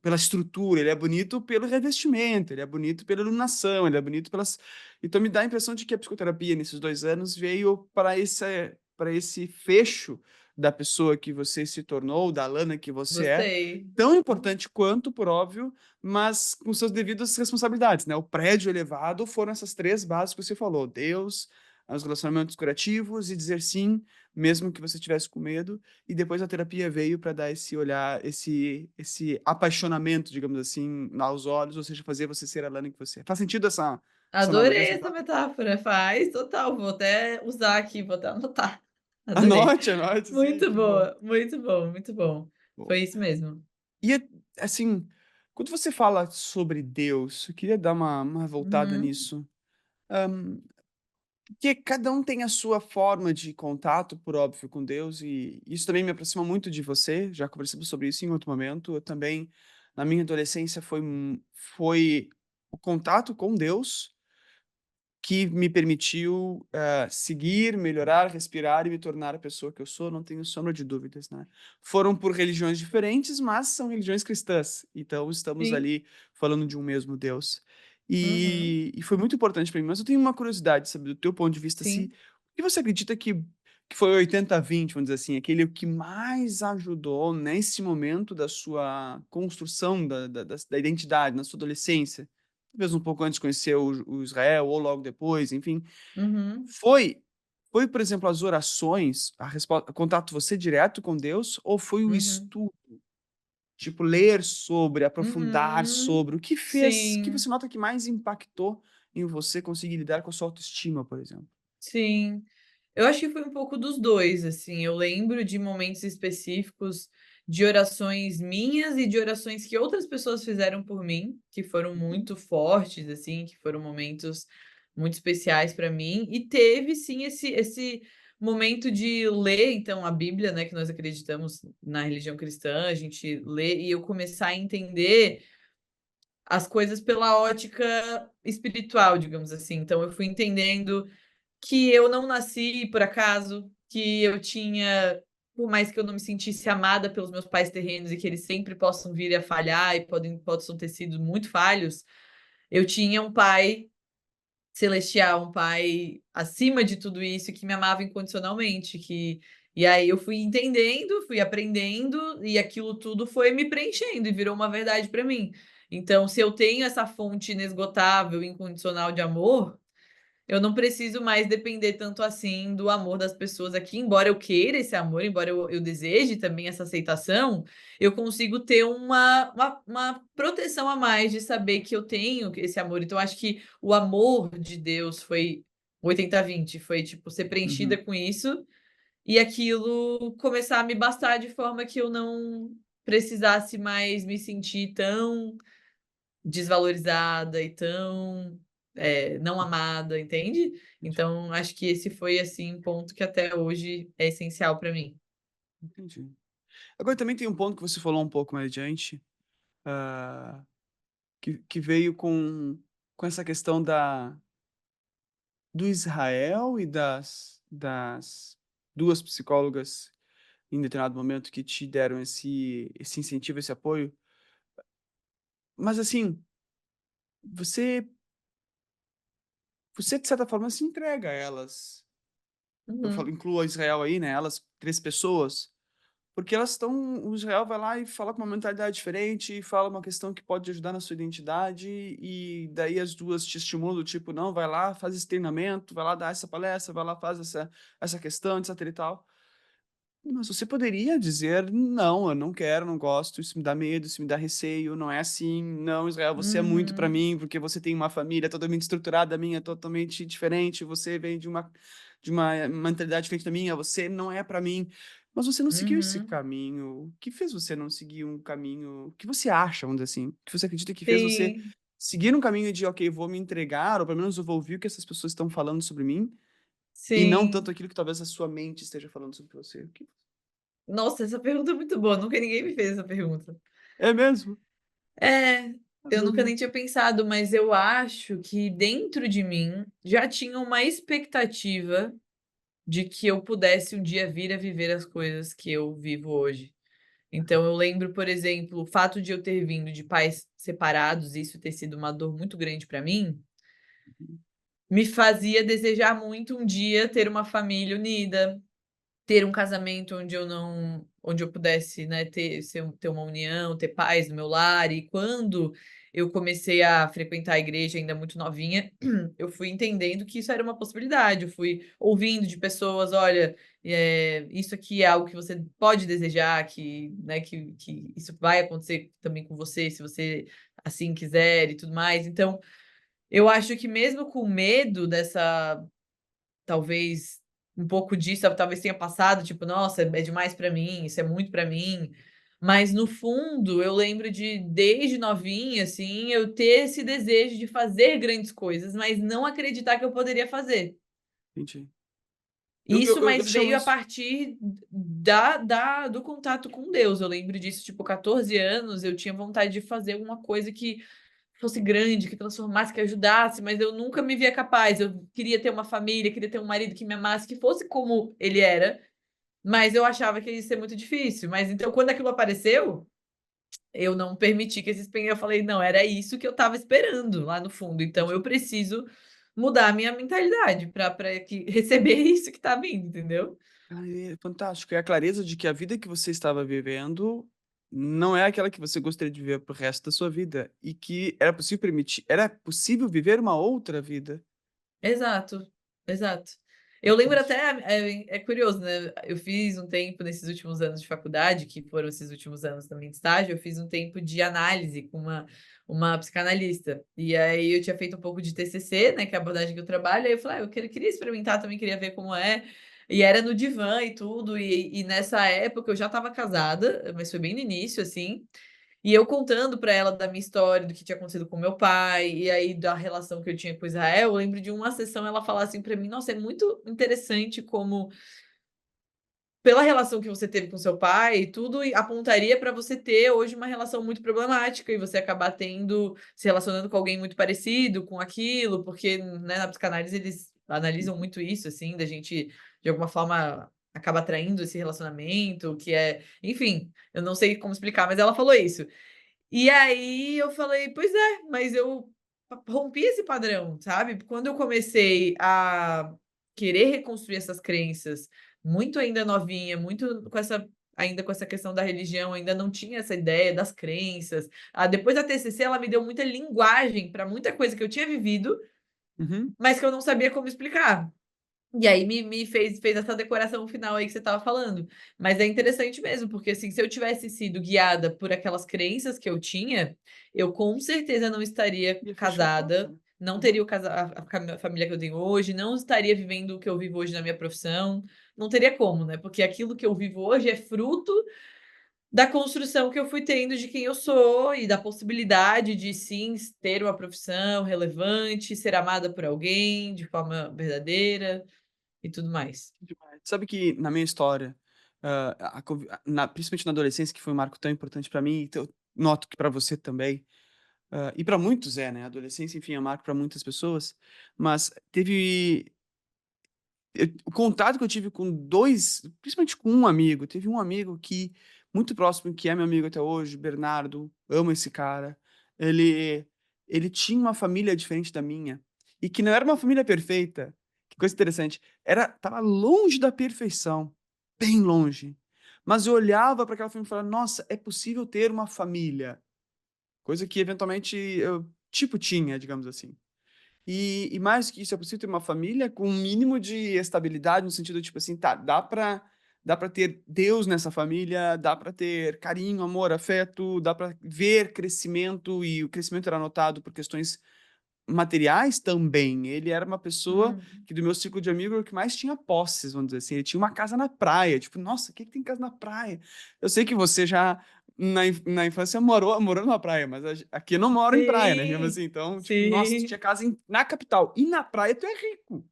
pela estrutura, ele é bonito pelo revestimento, ele é bonito pela iluminação, ele é bonito pelas então me dá a impressão de que a psicoterapia nesses 2 anos veio para esse fecho da pessoa que você se tornou, da Lana que você é, Gostei. tão importante quanto, por óbvio, mas com suas devidas responsabilidades, né. O prédio elevado foram essas 3 bases que você falou: Deus, os relacionamentos curativos e dizer sim, mesmo que você estivesse com medo, e depois a terapia veio para dar esse olhar, esse apaixonamento, digamos assim, aos olhos, ou seja, fazer você ser a Lana que você é. Faz sentido essa analogia, Adorei essa essa metáfora? metáfora, faz total, vou até usar aqui, vou até anotar. Adorei. Anote, anote, sim, Muito que bom. boa, muito bom, muito bom. Bom, Foi isso mesmo. e assim, quando você fala sobre Deus, eu queria dar uma voltada Uhum, nisso, porque cada um tem a sua forma de contato, por óbvio, com Deus, e isso também me aproxima muito de você, já conversamos sobre isso em outro momento. Eu também, na minha adolescência, foi o contato com Deus que me permitiu, seguir, melhorar, respirar e me tornar a pessoa que eu sou, não tenho sombra de dúvidas, né. Foram por religiões diferentes, mas são religiões cristãs, então estamos sim. ali falando de um mesmo Deus. Uhum, E foi muito importante para mim, mas eu tenho uma curiosidade, sabe, do teu ponto de vista, se sim. o que você acredita que foi 80-20, vamos dizer assim, aquele que mais ajudou nesse momento da sua construção da identidade, na sua adolescência? Talvez um pouco antes de conhecer o Israel ou logo depois, enfim. Uhum, Foi foi, por exemplo, as orações, a resposta contato você direto com Deus ou foi o uhum, estudo? Tipo, ler sobre, aprofundar uhum. sobre, o que você Sim, nota que mais impactou em você conseguir lidar com a sua autoestima, por exemplo? sim. Eu acho que foi um pouco dos 2 assim, eu lembro de momentos específicos de orações minhas e de orações que outras pessoas fizeram por mim, que foram Uhum, muito fortes, assim, que foram momentos muito especiais para mim, e teve sim esse momento de ler então a Bíblia, né, que nós acreditamos na religião cristã, a gente lê e eu começar a entender as coisas pela ótica espiritual, digamos assim. Então eu fui entendendo que eu não nasci por acaso, que eu tinha por mais que eu não me sentisse amada pelos meus pais terrenos e que eles sempre possam vir a falhar e possam ter sido muito falhos, eu tinha um pai celestial, um pai acima de tudo isso, que me amava incondicionalmente, e aí eu fui entendendo, fui aprendendo, e aquilo tudo foi me preenchendo e virou uma verdade para mim. Então, se eu tenho essa fonte inesgotável, incondicional de amor, eu não preciso mais depender tanto assim do amor das pessoas aqui, embora eu queira esse amor, embora eu deseje também essa aceitação, eu consigo ter uma proteção a mais de saber que eu tenho esse amor. Então, acho que o amor de Deus foi 80-20, foi tipo ser preenchida Uhum. com isso e aquilo começar a me bastar de forma que eu não precisasse mais me sentir tão desvalorizada e tão, não amada, entende? Entendi. Então acho que esse foi, assim, um ponto que até hoje é essencial para mim. Entendi. Agora também tem um ponto que você falou um pouco mais adiante, ah, que veio com essa questão do Israel e das 2 psicólogas em determinado momento que te deram esse incentivo, esse apoio. Mas assim, você você de certa forma se entrega a elas. Eu falo Uhum, incluo a Israel aí, né, elas 3 pessoas, porque elas estão o Israel vai lá e fala com uma mentalidade diferente, e fala uma questão que pode ajudar na sua identidade, e daí as 2 te estimulam, tipo: "Não, vai lá, faz esse treinamento, vai lá dar essa palestra, vai lá, faz essa questão, etc e tal". Mas você poderia dizer: "Não, eu não quero, não gosto, isso me dá medo, isso me dá receio, não é assim. Não, Israel, você é muito para uhum, mim, porque você tem uma família totalmente estruturada, a minha é totalmente diferente, você vem de uma mentalidade diferente da minha, você não é para mim". Mas você não seguiu esse uhum. caminho. O que fez você não seguir um caminho o que você acha, vamos dizer assim, o que você acredita que fez você Sim, seguir um caminho de: "Ok, vou me entregar, ou pelo menos eu vou ouvir o que essas pessoas estão falando sobre mim", e não tanto sim. aquilo que talvez a sua mente esteja falando sobre você? O que Nossa, essa pergunta é muito boa, nunca ninguém me fez essa pergunta. é mesmo? É, eu nunca Caramba. nem tinha pensado, mas eu acho que dentro de mim já tinha uma expectativa de que eu pudesse um dia vir a viver as coisas que eu vivo hoje. Então eu lembro, por exemplo, o fato de eu ter vindo de pais separados, e isso ter sido uma dor muito grande para mim, me fazia desejar muito um dia ter uma família unida, ter um casamento onde eu pudesse, né, ter uma união, ter paz no meu lar. E quando eu comecei a frequentar a igreja ainda muito novinha, eu fui entendendo que isso era uma possibilidade, eu fui ouvindo de pessoas: "Olha, isso aqui é algo que você pode desejar, que, né, que isso vai acontecer também com você, se você assim quiser", e tudo mais. Então, eu acho que mesmo com medo dessa talvez um pouco disso talvez tenha passado, tipo: "Nossa, é demais pra mim, isso é muito pra mim", mas no fundo eu lembro de desde novinha, assim, eu ter esse desejo de fazer grandes coisas, mas não acreditar que eu poderia fazer. Entendi. Isso, Eu mas chamo veio a isso partir do contato com Deus. Eu lembro disso, tipo, 14 anos, eu tinha vontade de fazer alguma coisa que fosse grande, que transformasse, que ajudasse, mas eu nunca me via capaz. Eu queria ter uma família, queria ter um marido que me amasse, que fosse como ele era, mas eu achava que ia ser muito difícil. Mas então, quando aquilo apareceu, eu não permiti que esses eu falei: "Não, era isso que eu estava esperando lá no fundo, então eu entendi. preciso mudar a minha mentalidade para que receber isso que tá vindo", entendeu? Ah, é fantástico. É a clareza de que a vida que você estava vivendo não é aquela que você gostaria de viver para o resto da sua vida, e que era possível viver uma outra vida. Exato, exato. Eu lembro Fantástico. até, é curioso, né, eu fiz um tempo nesses últimos anos de faculdade, que foram esses últimos anos também de estágio, eu fiz um tempo de análise com uma psicanalista. E aí eu tinha feito um pouco de TCC, né, que é a abordagem que eu trabalho, aí eu falei: "Ah, eu queria experimentar também, queria ver como é", e era no divã e tudo, e nessa época eu já estava casada, mas foi bem no início, assim, e eu contando para ela da minha história, do que tinha acontecido com meu pai, e aí da relação que eu tinha com Israel, eu lembro de uma sessão ela falar assim para mim: "Nossa, é muito interessante como, pela relação que você teve com seu pai e tudo, e apontaria para você ter hoje uma relação muito problemática e você acabar se relacionando com alguém muito parecido com aquilo", porque, né, na psicanálise eles analisam Uhum. muito isso, assim, da gente, de alguma forma, acaba atraindo esse relacionamento, que é enfim, eu não sei como explicar, mas ela falou isso. E aí eu falei: "Pois é, mas eu rompi esse padrão, sabe? Quando eu comecei a querer reconstruir essas crenças, muito ainda novinha, muito com essa ainda com essa questão da religião, ainda não tinha essa ideia das crenças. Depois da TCC, ela me deu muita linguagem para muita coisa que eu tinha vivido, Uhum. mas que eu não sabia como explicar. E aí me fez essa decoração final aí que você estava falando. Mas é interessante mesmo, porque, assim, se eu tivesse sido guiada por aquelas crenças que eu tinha, eu com certeza não estaria Ia fechar a porta, casada, né? não Uhum. teria a família que eu tenho hoje, não estaria vivendo o que eu vivo hoje na minha profissão, não teria como, né, porque aquilo que eu vivo hoje é fruto da construção que eu fui tendo de quem eu sou e da possibilidade de sim ter uma profissão relevante, ser amada por alguém de forma verdadeira e tudo mais. Demais. Sabe que na minha história, principalmente na adolescência, que foi um marco tão importante para mim, então, eu noto que para você também, e para muitos né? A adolescência, enfim, é um marco para muitas pessoas, mas o contato que eu tive com dois, principalmente com um amigo, teve um amigo que, muito próximo, que é meu amigo até hoje, Bernardo, amo esse cara. Ele, ele tinha uma família diferente da minha, e que não era uma família perfeita. Que coisa interessante. Tava longe da perfeição, bem longe. Mas eu olhava para aquela família e falava, nossa, é possível ter uma família. Coisa que eventualmente eu, tipo, tinha, digamos assim. E mais que isso, é possível ter uma família com um mínimo de estabilidade, no sentido, tipo assim, tá, dá pra ter Deus nessa família, dá pra ter carinho, amor, afeto, dá pra ver crescimento, e o crescimento era notado por questões materiais também. Ele era uma pessoa Hum, que, do meu ciclo de amigo, era o que mais tinha posses, vamos dizer assim. Ele tinha uma casa na praia. Tipo, nossa, o que que tem casa na praia? Eu sei que você já, na infância, morou numa praia, mas aqui eu não moro em praia, né? Digamos sim, assim. Então, tipo, nossa, tu tinha sim, casa na capital. E na praia tu é rico.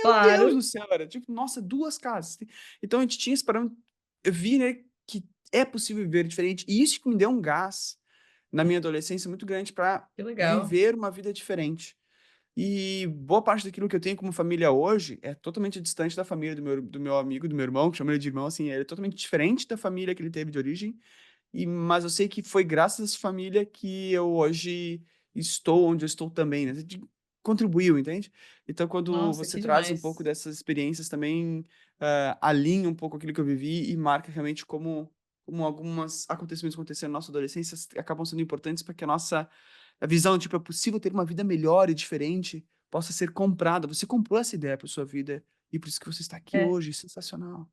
Meu Deus claro. do céu, era tipo, nossa, duas casas. Então a gente tinha esse parâmetro. Eu vi, né, que é possível viver diferente. E isso que me deu um gás na minha adolescência muito grande para Que legal. viver uma vida diferente. E boa parte daquilo que eu tenho como família hoje é totalmente distante da família do meu amigo, do meu irmão, que chama ele de irmão, assim, ele é totalmente diferente da família que ele teve de origem, mas eu sei que foi graças a essa família que eu hoje estou onde eu estou também, né? Contribuiu, entende? Então, quando Nossa, você que traz um pouco demais. dessas experiências também, alinha um pouco aquilo que eu vivi e marca realmente como alguns acontecimentos aconteceram na nossa adolescência acabam sendo importantes para que a visão, tipo, é possível ter uma vida melhor e diferente, possa ser comprada. Você comprou essa ideia para sua vida e por isso que você está aqui É, hoje. Sensacional,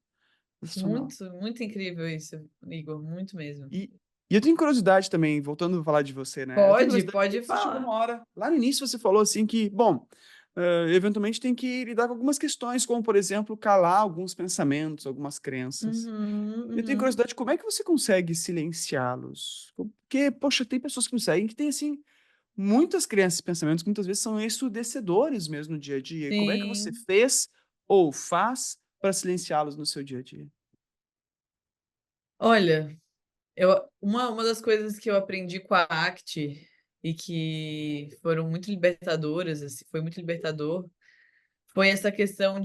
sensacional. muito, muito incrível isso, Igor, muito mesmo. E, e eu tenho curiosidade também, voltando a falar de você, né? Eu tenho Pode, curiosidade porque pode você chegou falar. uma hora, lá no início você falou assim que, bom, eventualmente tem que lidar com algumas questões, como, por exemplo, calar alguns pensamentos, algumas crenças. Uhum, Eu tenho uhum. curiosidade, como é que você consegue silenciá-los? Porque, poxa, tem pessoas que conseguem, que têm, assim, muitas crenças e pensamentos que muitas vezes são ensurdecedores mesmo no dia a dia. E como é que você Sim. fez ou faz para silenciá-los no seu dia a dia? Olha, uma das coisas que eu aprendi com a ACT e que foram muito libertadoras, assim, foi muito libertador, foi essa questão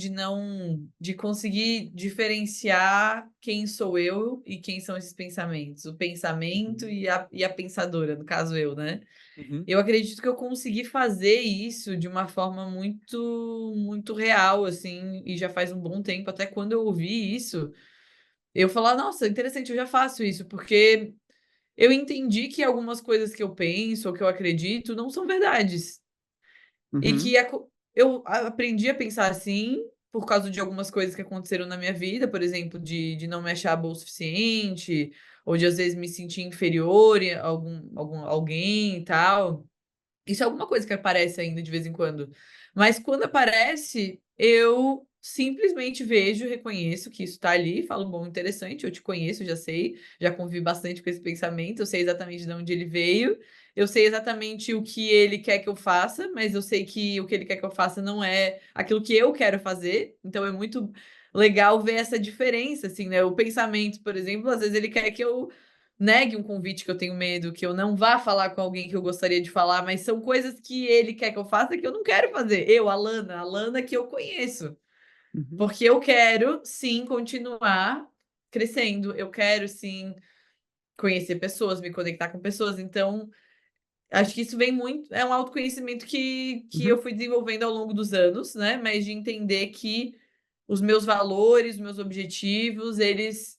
de conseguir diferenciar quem sou eu e quem são esses pensamentos. O pensamento Uhum, e a pensadora, no caso eu, né. uhum, Eu acredito que eu consegui fazer isso de uma forma muito muito real, assim, e já faz um bom tempo, até quando eu ouvi isso, eu falar: "Nossa, interessante, eu já faço isso", porque eu entendi que algumas coisas que eu penso ou que eu acredito não são verdades. E uhum, que eu aprendi a pensar assim, por causa de algumas coisas que aconteceram na minha vida, por exemplo, de não me achar boa o suficiente, ou de às vezes me sentir inferior a algum alguém e tal. Isso é alguma coisa que aparece ainda de vez em quando. Mas quando aparece, eu simplesmente vejo, reconheço que isso está ali, falo: "Bom, interessante, eu te conheço, já sei, já convivi bastante com esse pensamento, eu sei exatamente de onde ele veio, eu sei exatamente o que ele quer que eu faça, mas eu sei que o que ele quer que eu faça não é aquilo que eu quero fazer". Então é muito legal ver essa diferença, assim, né. O pensamento, por exemplo, às vezes ele quer que eu negue um convite que eu tenho medo, que eu não vá falar com alguém que eu gostaria de falar, mas são coisas que ele quer que eu faça que eu não quero fazer. Eu, a Lana que eu conheço. uhum, Porque eu quero sim continuar crescendo, eu quero sim conhecer pessoas, me conectar com pessoas. Então, Acho que isso vem muito, é um autoconhecimento que eu Uhum. fui desenvolvendo ao longo dos anos, né? Mas de entender que os meus valores, os meus objetivos, eles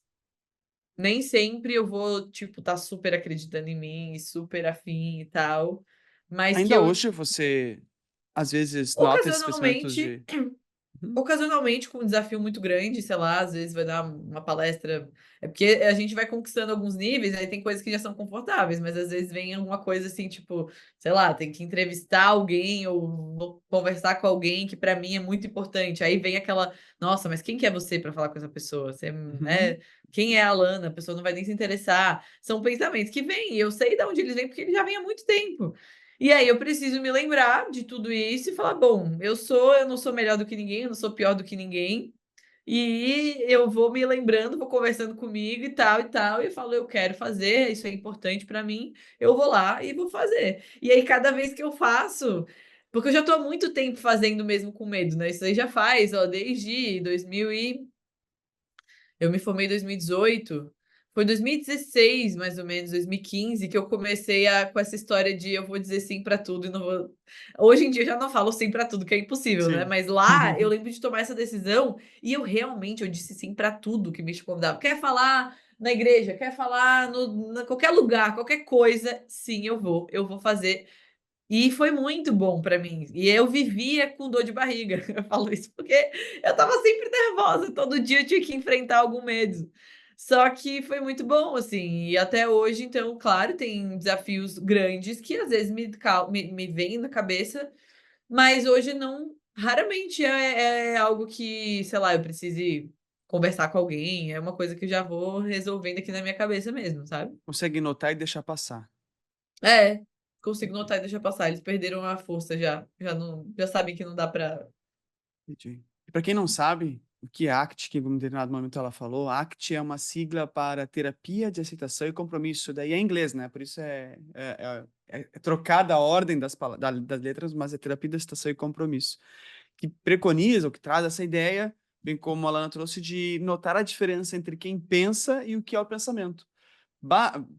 nem sempre eu vou, tipo, tá super acreditando em mim, super afim e tal, mas que Ainda eu hoje você, às vezes, nota esses pensamentos ocasionalmente de uhum, Ocasionalmente, com um desafio muito grande, sei lá, às vezes vai dar uma palestra. É porque a gente vai conquistando alguns níveis, aí tem coisas que já são confortáveis, mas às vezes vem alguma coisa assim, tipo, sei lá, tem que entrevistar alguém ou vou conversar com alguém que para mim é muito importante. Aí vem aquela, nossa, mas quem que é você para falar com essa pessoa? Você, uhum. né? Quem é a Alana? A pessoa não vai nem se interessar. São pensamentos que vêm, e eu sei de onde eles vêm, porque eles já vêm há muito tempo. E aí eu preciso me lembrar de tudo isso e falar: bom, eu não sou melhor do que ninguém, eu não sou pior do que ninguém. E eu vou me lembrando, vou conversando comigo e tal, e eu falo: eu quero fazer, isso é importante para mim, eu vou lá e vou fazer. E aí, cada vez que eu faço, porque eu já estou há muito tempo fazendo mesmo com medo, né? Isso aí já faz, ó, desde 2000 eu me formei em 2018. Foi 2016, mais ou menos, 2015, que eu comecei com essa história de eu vou dizer sim para tudo e não vou. Hoje em dia eu já não falo sim para tudo, que é impossível, né? Sim. Mas lá eu lembro de tomar essa decisão e eu disse sim para tudo que me convidava. Quer falar na igreja, quer falar qualquer lugar, qualquer coisa, sim, eu vou fazer. E foi muito bom para mim. E eu vivia com dor de barriga. Eu falo isso porque eu estava sempre nervosa, todo dia eu tinha que enfrentar algum medo. Só que foi muito bom, assim, e até hoje, então, claro, tem desafios grandes que às vezes me vêm na cabeça, mas hoje não, raramente é algo que, sei lá, eu precise conversar com alguém, é uma coisa que eu já vou resolvendo aqui na minha cabeça mesmo, sabe? Consegue notar e deixar passar. É, consigo notar e deixar passar. Eles perderam a força já. Já sabem que não dá pra. Entendi. E para quem não sabe, o que é ACT, que em um determinado momento ela falou, ACT é uma sigla para terapia de aceitação e compromisso. Daí é em inglês, né? Por isso é trocada a ordem das letras, mas é terapia de aceitação e compromisso. Que preconiza, ou que traz essa ideia, bem como a Lana trouxe, de notar a diferença entre quem pensa e o que é o pensamento.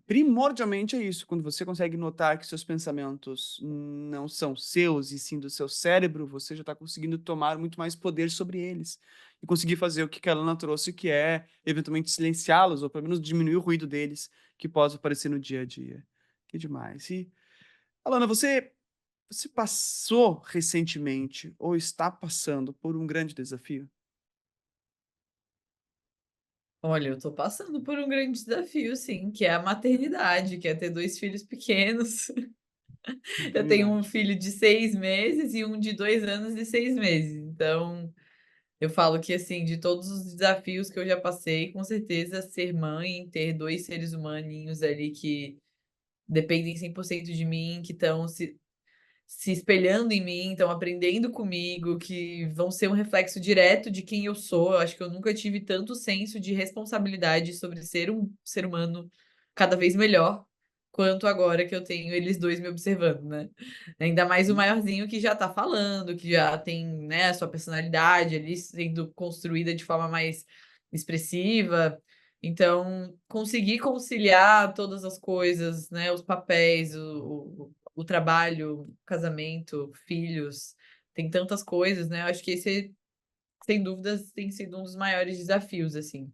Primordialmente é isso, quando você consegue notar que seus pensamentos não são seus e sim do seu cérebro, você já está conseguindo tomar muito mais poder sobre eles e conseguir fazer o que a Lana trouxe, que é eventualmente silenciá-los ou pelo menos diminuir o ruído deles que possa aparecer no dia a dia. Que demais. E, Alana, você passou recentemente ou está passando por um grande desafio? Olha, eu tô passando por um grande desafio, sim, que é a maternidade, que é ter 2 filhos pequenos. Eu tenho um Maternidade. filho de 6 meses e um de 2 anos e 6 meses. Então, eu falo que, assim, de todos os desafios que eu já passei, com certeza ser mãe, ter 2 seres humaninhos ali que dependem 100% de mim, que estão se espelhando em mim, estão aprendendo comigo, que vão ser um reflexo direto de quem eu sou. Eu acho que eu nunca tive tanto senso de responsabilidade sobre ser um ser humano cada vez melhor, quanto agora que eu tenho eles 2 me observando, né. Ainda mais o Hum. maiorzinho que já tá falando, que já tem, né, a sua personalidade ali sendo construída de forma mais expressiva. Então, conseguir conciliar todas as coisas, né, os papéis, o trabalho, casamento, filhos, tem tantas coisas, né, eu acho que esse, sem dúvidas, tem sido um dos maiores desafios, assim.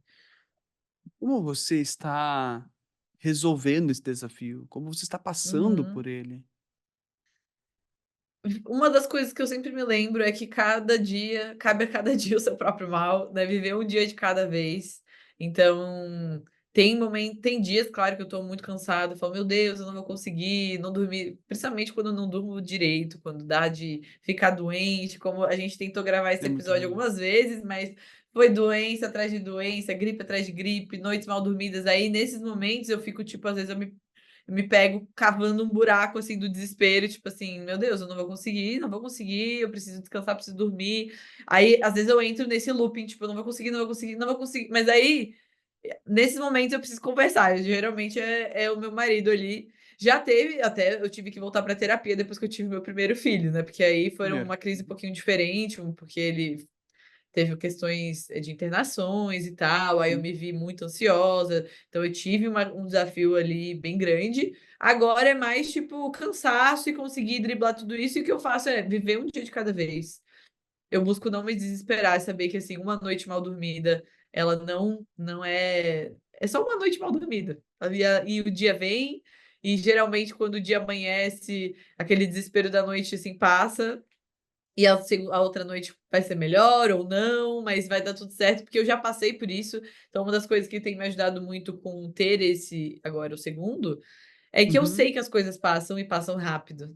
Como você está resolvendo esse desafio? Como você está passando por Uhum. ele? Uma das coisas que eu sempre me lembro é que cada dia cabe a cada dia o seu próprio mal, né, viver um dia de cada vez. Então, tem dias, claro, que eu tô muito cansada, eu falo: "Meu Deus, eu não vou conseguir", não dormir, principalmente quando eu não durmo direito, quando dá de ficar doente, como a gente tentou gravar esse É muito episódio ruim. algumas vezes, mas foi doença atrás de doença, gripe atrás de gripe, noites mal dormidas. Aí, nesses momentos, eu fico, tipo, às vezes eu me pego cavando um buraco, assim, do desespero, tipo assim: "Meu Deus, eu não vou conseguir, não vou conseguir, eu preciso descansar, preciso dormir". Aí, às vezes, eu entro nesse looping, tipo: "Eu não vou conseguir, não vou conseguir, não vou conseguir". Mas aí, nesses momentos, eu preciso conversar. Geralmente é o meu marido ali. Já teve até eu tive que voltar pra terapia depois que eu tive meu primeiro filho, né, porque aí foi Primeiro. uma crise um Uhum. pouquinho diferente, porque ele teve questões de internações e tal, aí eu Sim. me vi muito ansiosa, então eu tive um desafio ali bem grande. Agora é mais tipo cansaço e conseguir driblar tudo isso, e o que eu faço é viver um dia de cada vez. Eu busco não me desesperar, saber que assim, uma noite mal dormida, ela não é só uma noite mal dormida. E o dia vem, e geralmente quando o dia amanhece, aquele desespero da noite assim passa, e a outra noite vai ser melhor ou não, mas vai dar tudo certo, porque eu já passei por isso. Então, uma das coisas que tem me ajudado muito com ter esse agora o segundo, é que eu Uhum. sei que as coisas passam e passam rápido.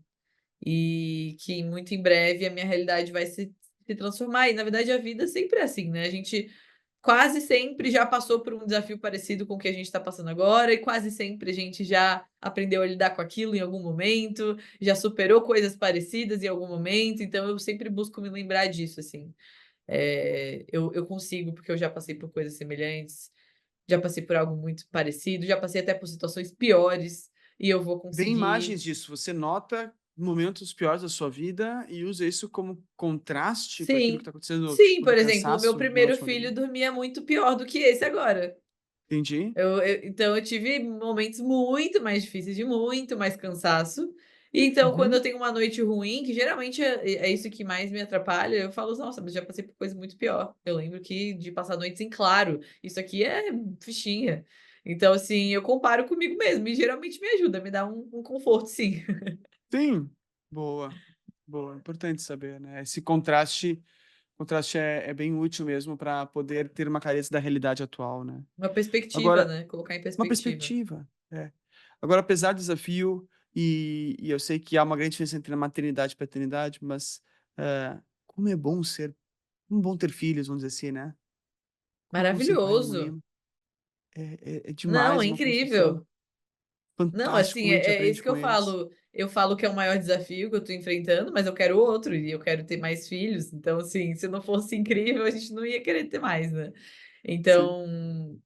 E que muito em breve a minha realidade vai se transformar. E na verdade a vida sempre é assim, né? A gente quase sempre já passou por um desafio parecido com o que a gente está passando agora, e quase sempre a gente já aprendeu a lidar com aquilo em algum momento, já superou coisas parecidas em algum momento, então eu sempre busco me lembrar disso, assim. Eu consigo, porque eu já passei por coisas semelhantes, já passei por algo muito parecido, já passei até por situações piores, e eu vou Bem conseguir. imagens disso, você nota momentos piores da sua vida e usa isso como contraste para aquilo que Sim, está acontecendo, sim, tipo, do por exemplo, o meu cansaço na primeiro última filho dormida. dormia muito pior do que esse agora. Entendi. Então eu tive momentos muito mais difíceis, de muito mais cansaço. E então quando eu Uhum. tenho uma noite ruim, que geralmente é isso que mais me atrapalha, eu falo: "Nossa, mas já passei por coisa muito pior". Eu lembro que de passar noites em claro, isso aqui é fichinha. Então, assim, eu comparo comigo mesmo e geralmente me ajuda, me dá um conforto sim. Sim. Boa, boa, importante saber, né, esse contraste é bem útil mesmo para poder ter uma clareza da realidade atual, né. Uma perspectiva, Agora né, colocar em uma perspectiva. perspectiva, é. Agora apesar do desafio, e eu sei que há uma grande diferença entre a maternidade e paternidade, mas, como é bom ter filhos, vamos dizer assim, né. Como é bom ser pai e mãe, Maravilhoso. é Não, é demais, uma construção incrível. Não, fantástico, assim, como a gente é aprende isso que com eles. eu falo que é o maior desafio que eu tô enfrentando, mas eu quero outro e eu quero ter mais filhos, então, assim, se não fosse incrível, a gente não ia querer ter mais, né. Sim. Então,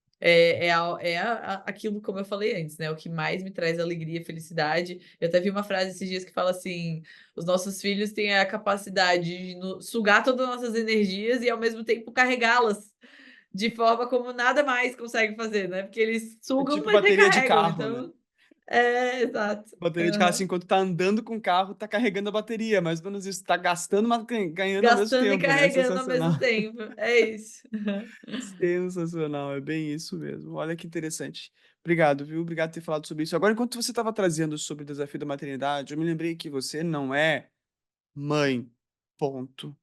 aquilo como eu falei antes, né, o que mais me traz alegria e felicidade. Eu até vi uma frase esses dias que fala assim: "Os nossos filhos têm a capacidade de sugar todas as nossas energias e ao mesmo tempo carregá-las, de forma como nada mais consegue fazer", né, porque eles É sugam, tipo mas bateria de recarregam, carro, né. então é, exato. Bateria de carro, assim, Aham. enquanto tá andando com o carro, tá carregando a bateria, mais ou menos isso, tá gastando, mas ganhando ao mesmo Gastando e tempo, né, carregando ao sensacional. mesmo tempo. É isso. Sensacional, é bem isso mesmo. Olha que interessante. Obrigado, viu, obrigado por ter falado sobre isso. Agora, enquanto você estava trazendo sobre o desafio da maternidade, eu me lembrei que você não é mãe, ponto.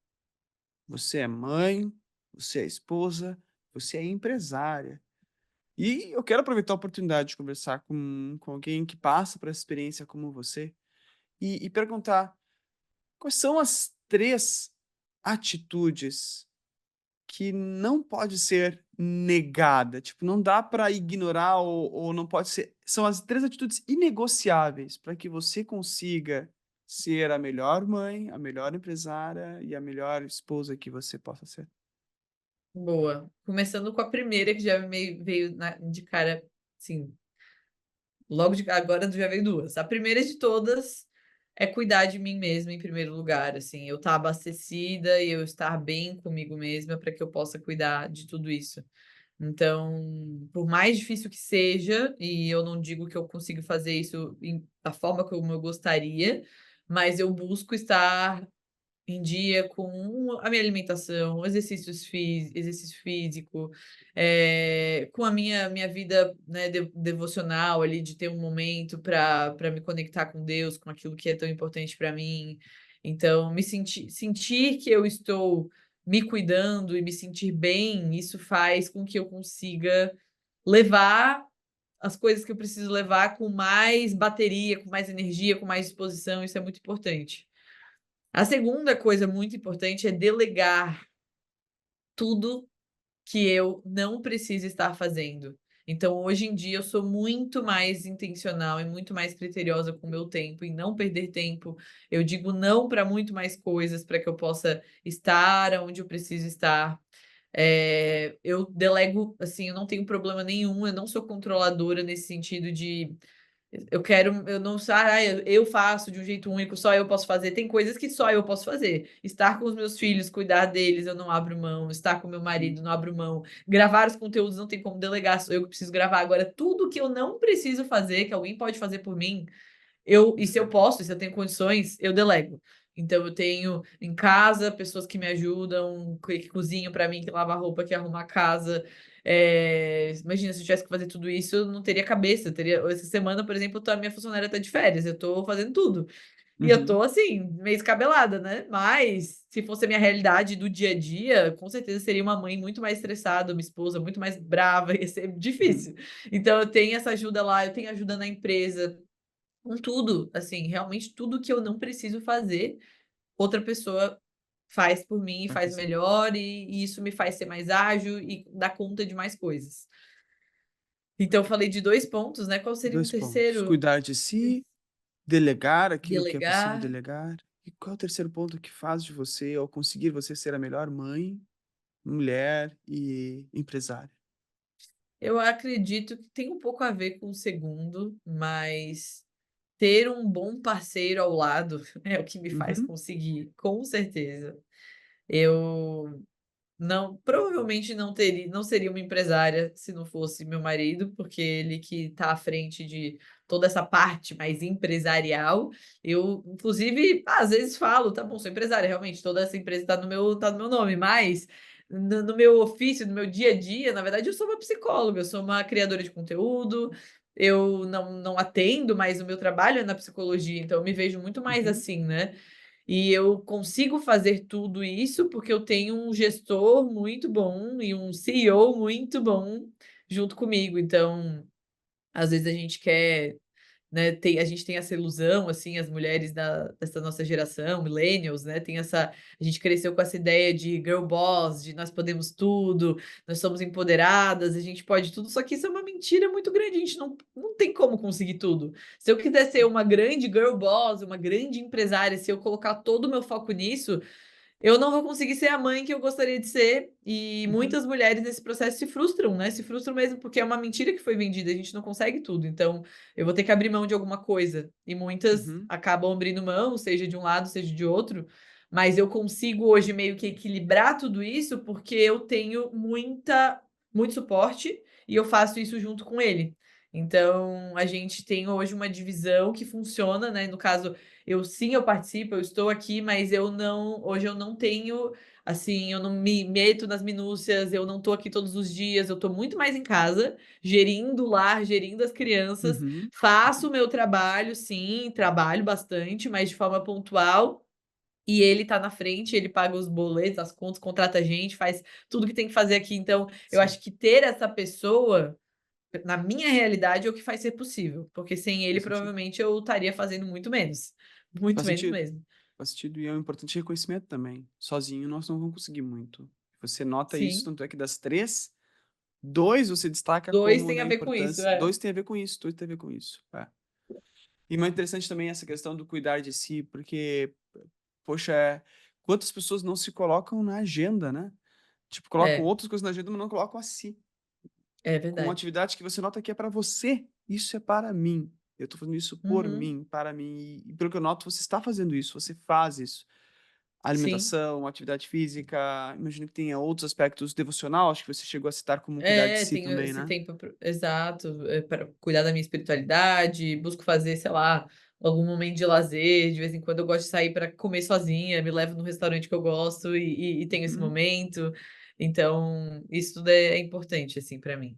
Você é mãe, você é esposa, você é empresária. E eu quero aproveitar a oportunidade de conversar com alguém que passa por essa experiência como você, e perguntar quais são as 3 atitudes que não pode ser negada, tipo, não dá para ignorar ou não pode ser, são as 3 atitudes inegociáveis para que você consiga ser a melhor mãe, a melhor empresária e a melhor esposa que você possa ser. Boa. Começando com a primeira que já me veio de cara, assim, logo de agora já veio 2. A primeira de todas é cuidar de mim mesma em primeiro lugar, assim, eu estar abastecida e eu estar bem comigo mesma para que eu possa cuidar de tudo isso. Então, por mais difícil que seja, e eu não digo que eu consigo fazer isso da forma como eu gostaria, mas eu busco estar em dia com a minha alimentação, exercício físico, com a minha vida, né, devocional ali, de ter um momento para me conectar com Deus, com aquilo que é tão importante para mim. Então, sentir que eu estou me cuidando e me sentir bem, isso faz com que eu consiga levar as coisas que eu preciso levar com mais bateria, com mais energia, com mais disposição, isso é muito importante. A segunda coisa muito importante é delegar tudo que eu não preciso estar fazendo. Então, hoje em dia, eu sou muito mais intencional e muito mais criteriosa com o meu tempo, em não perder tempo. Eu digo não para muito mais coisas para que eu possa estar onde eu preciso estar. Eu delego, assim, eu não tenho problema nenhum, eu não sou controladora nesse sentido de Eu não sei, eu faço de um jeito único, só eu posso fazer. Tem coisas que só eu posso fazer. Estar com os meus filhos, cuidar deles, eu não abro mão. Estar com meu Uhum. marido, não abro mão. Gravar os conteúdos não tem como delegar, sou eu que preciso gravar. Agora, tudo que eu não preciso fazer, que alguém pode fazer por mim, e se eu posso, se eu tenho condições, eu delego. Então, eu tenho em casa pessoas que me ajudam, que cozinham para mim, que lava a roupa, que arruma a casa. Imagina, se eu tivesse que fazer tudo isso, eu não teria cabeça. Essa semana, por exemplo, a minha funcionária tá de férias, eu tô fazendo tudo. E eu tô, Uhum. assim, meio escabelada, né? Mas, se fosse a minha realidade do dia a dia, com certeza seria uma mãe muito mais estressada, uma esposa muito mais brava, ia ser Uhum. difícil. Então, eu tenho essa ajuda lá, eu tenho ajuda na empresa. Com tudo, assim, realmente tudo que eu não preciso fazer, outra pessoa faz por mim e Vai faz fazer. melhor, e isso me faz ser mais ágil e dar conta de mais coisas. Então, eu falei de 2 pontos, né, qual seria um 2 pontos. terceiro? Cuidar de si, delegar aquilo que é possível Delegar. delegar. E qual é o terceiro ponto que faz de você, ou conseguir você ser a melhor mãe, mulher e empresária? Eu acredito que tem um pouco a ver com o segundo, mas ter um bom parceiro ao lado é o que me faz Uhum. conseguir, com certeza. Eu Não, provavelmente não seria uma empresária se não fosse meu marido, porque ele que está à frente de toda essa parte mais empresarial. Eu, inclusive, às vezes falo: "Tá bom, sou empresária, realmente, toda essa empresa está no meu nome", mas no meu ofício, no meu dia a dia, na verdade, eu sou uma psicóloga, eu sou uma criadora de conteúdo, eu não atendo, mas o meu trabalho é na psicologia, então eu me vejo muito mais Uhum. assim, né. E eu consigo fazer tudo isso, porque eu tenho um gestor muito bom e um CEO muito bom junto comigo. Então, às vezes a gente quer, né, a gente tem essa ilusão, assim, as mulheres dessa nossa geração, millennials, né, a gente cresceu com essa ideia de girl boss, de nós podemos tudo, nós somos empoderadas, a gente pode tudo, só que isso é uma mentira muito grande, a gente não tem como conseguir tudo. Se eu quiser ser uma grande girl boss, uma grande empresária, se eu colocar todo o meu foco nisso, eu não vou conseguir ser a mãe que eu gostaria de ser, e Uhum. muitas mulheres nesse processo se frustram, né, se frustram mesmo, porque é uma mentira que foi vendida, a gente não consegue tudo, então eu vou ter que abrir mão de alguma coisa, e muitas Uhum. acabam abrindo mão, seja de um lado, seja de outro, mas eu consigo hoje meio que equilibrar tudo isso, porque eu tenho muito suporte, e eu faço isso junto com ele. Então, a gente tem hoje uma divisão que funciona, né, no caso, eu participo, eu estou aqui, mas hoje eu não tenho, assim, eu não me meto nas minúcias, eu não estou aqui todos os dias, eu estou muito mais em casa, gerindo o lar, gerindo as crianças, Uhum. faço o meu trabalho, sim, trabalho bastante, mas de forma pontual, e ele tá na frente, ele paga os boletos, as contas, contrata a gente, faz tudo que tem que fazer aqui. Então, eu Sim, acho que ter essa pessoa, na minha realidade, é o que faz ser possível, porque sem ele, faz sentido. provavelmente, eu estaria fazendo muito Faz menos sentido. mesmo. Faz sentido e é um importante reconhecimento também. Sozinho nós não vamos conseguir muito. Você nota isso, Sim, tanto é que das três, dois você destaca 2 como, tem né, a ver com isso, importância. é. Dois tem a ver com isso, dois tem a ver com isso. É. E mais interessante também essa questão do cuidar de si, porque, poxa, quantas pessoas não se colocam na agenda, né? Tipo, colocam É, outras coisas na agenda, mas não colocam a si. é Com uma verdade. atividade que você nota que é para você. Isso é para mim. Eu estou fazendo isso por Uhum, mim, para mim. E pelo que eu noto, você está fazendo isso, você faz isso. sim. Alimentação, atividade física, imagino que tenha outros aspectos devocional, acho que você chegou a citar como cuidar de É, si tenho também, esse né? tempo exato, para cuidar da minha espiritualidade, busco fazer, sei lá, algum momento de lazer, de vez em quando eu gosto de sair para comer sozinha, me levo num restaurante que eu gosto e tenho esse Uhum. momento. Então, isso tudo é importante, assim, para mim.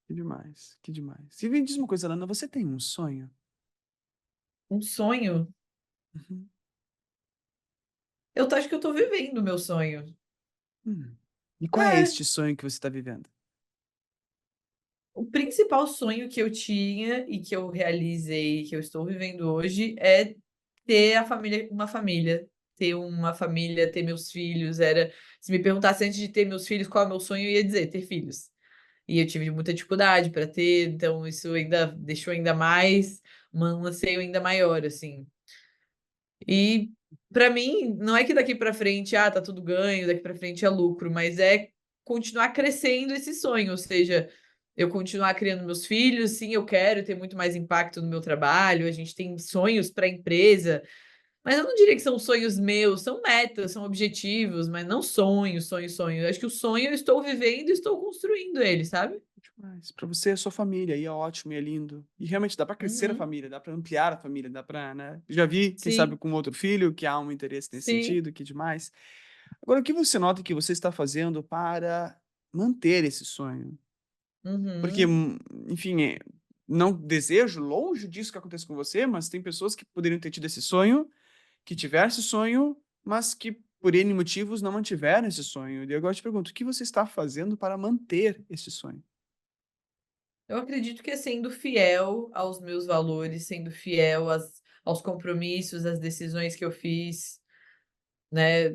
Que demais, que demais. E me diz uma coisa, Lana, você tem um sonho? Um sonho? Uhum. Acho que eu tô vivendo o meu sonho. Hum. E qual é É. este sonho que você está vivendo? O principal sonho que eu tinha e que eu realizei, que eu estou vivendo hoje, é ter uma família, ter meus filhos. Se me perguntasse antes de ter meus filhos qual é o meu sonho, eu ia dizer ter filhos. E eu tive muita dificuldade para ter, então isso ainda deixou ainda mais um anseio ainda maior, assim. E para mim, não é que daqui para frente, tá tudo ganho, daqui para frente é lucro, mas é continuar crescendo esse sonho, ou seja, eu continuar criando meus filhos, sim, eu quero ter muito mais impacto no meu trabalho, a gente tem sonhos para a empresa, mas eu não diria que são sonhos meus, são metas, são objetivos, mas não sonhos, sonhos, sonhos. Eu acho que o sonho eu estou vivendo e estou construindo ele, sabe? Mas para você, a sua família, e é ótimo, e é lindo. E realmente dá para crescer a Uhum. família, dá para ampliar a família, dá para, né? Já vi, quem sabe, Sim, com outro filho, que há um interesse nesse sim. sentido, que demais. Agora, o que você nota que você está fazendo para manter esse sonho? Porque, Uhum. enfim, não desejo longe disso que aconteça com você, mas tem pessoas que poderiam ter tido esse sonho, que tiveram esse sonho, mas que por N motivos não mantiveram esse sonho. E agora eu te pergunto, o que você está fazendo para manter esse sonho? Eu acredito que é sendo fiel aos meus valores, sendo fiel aos compromissos, às decisões que eu fiz, né?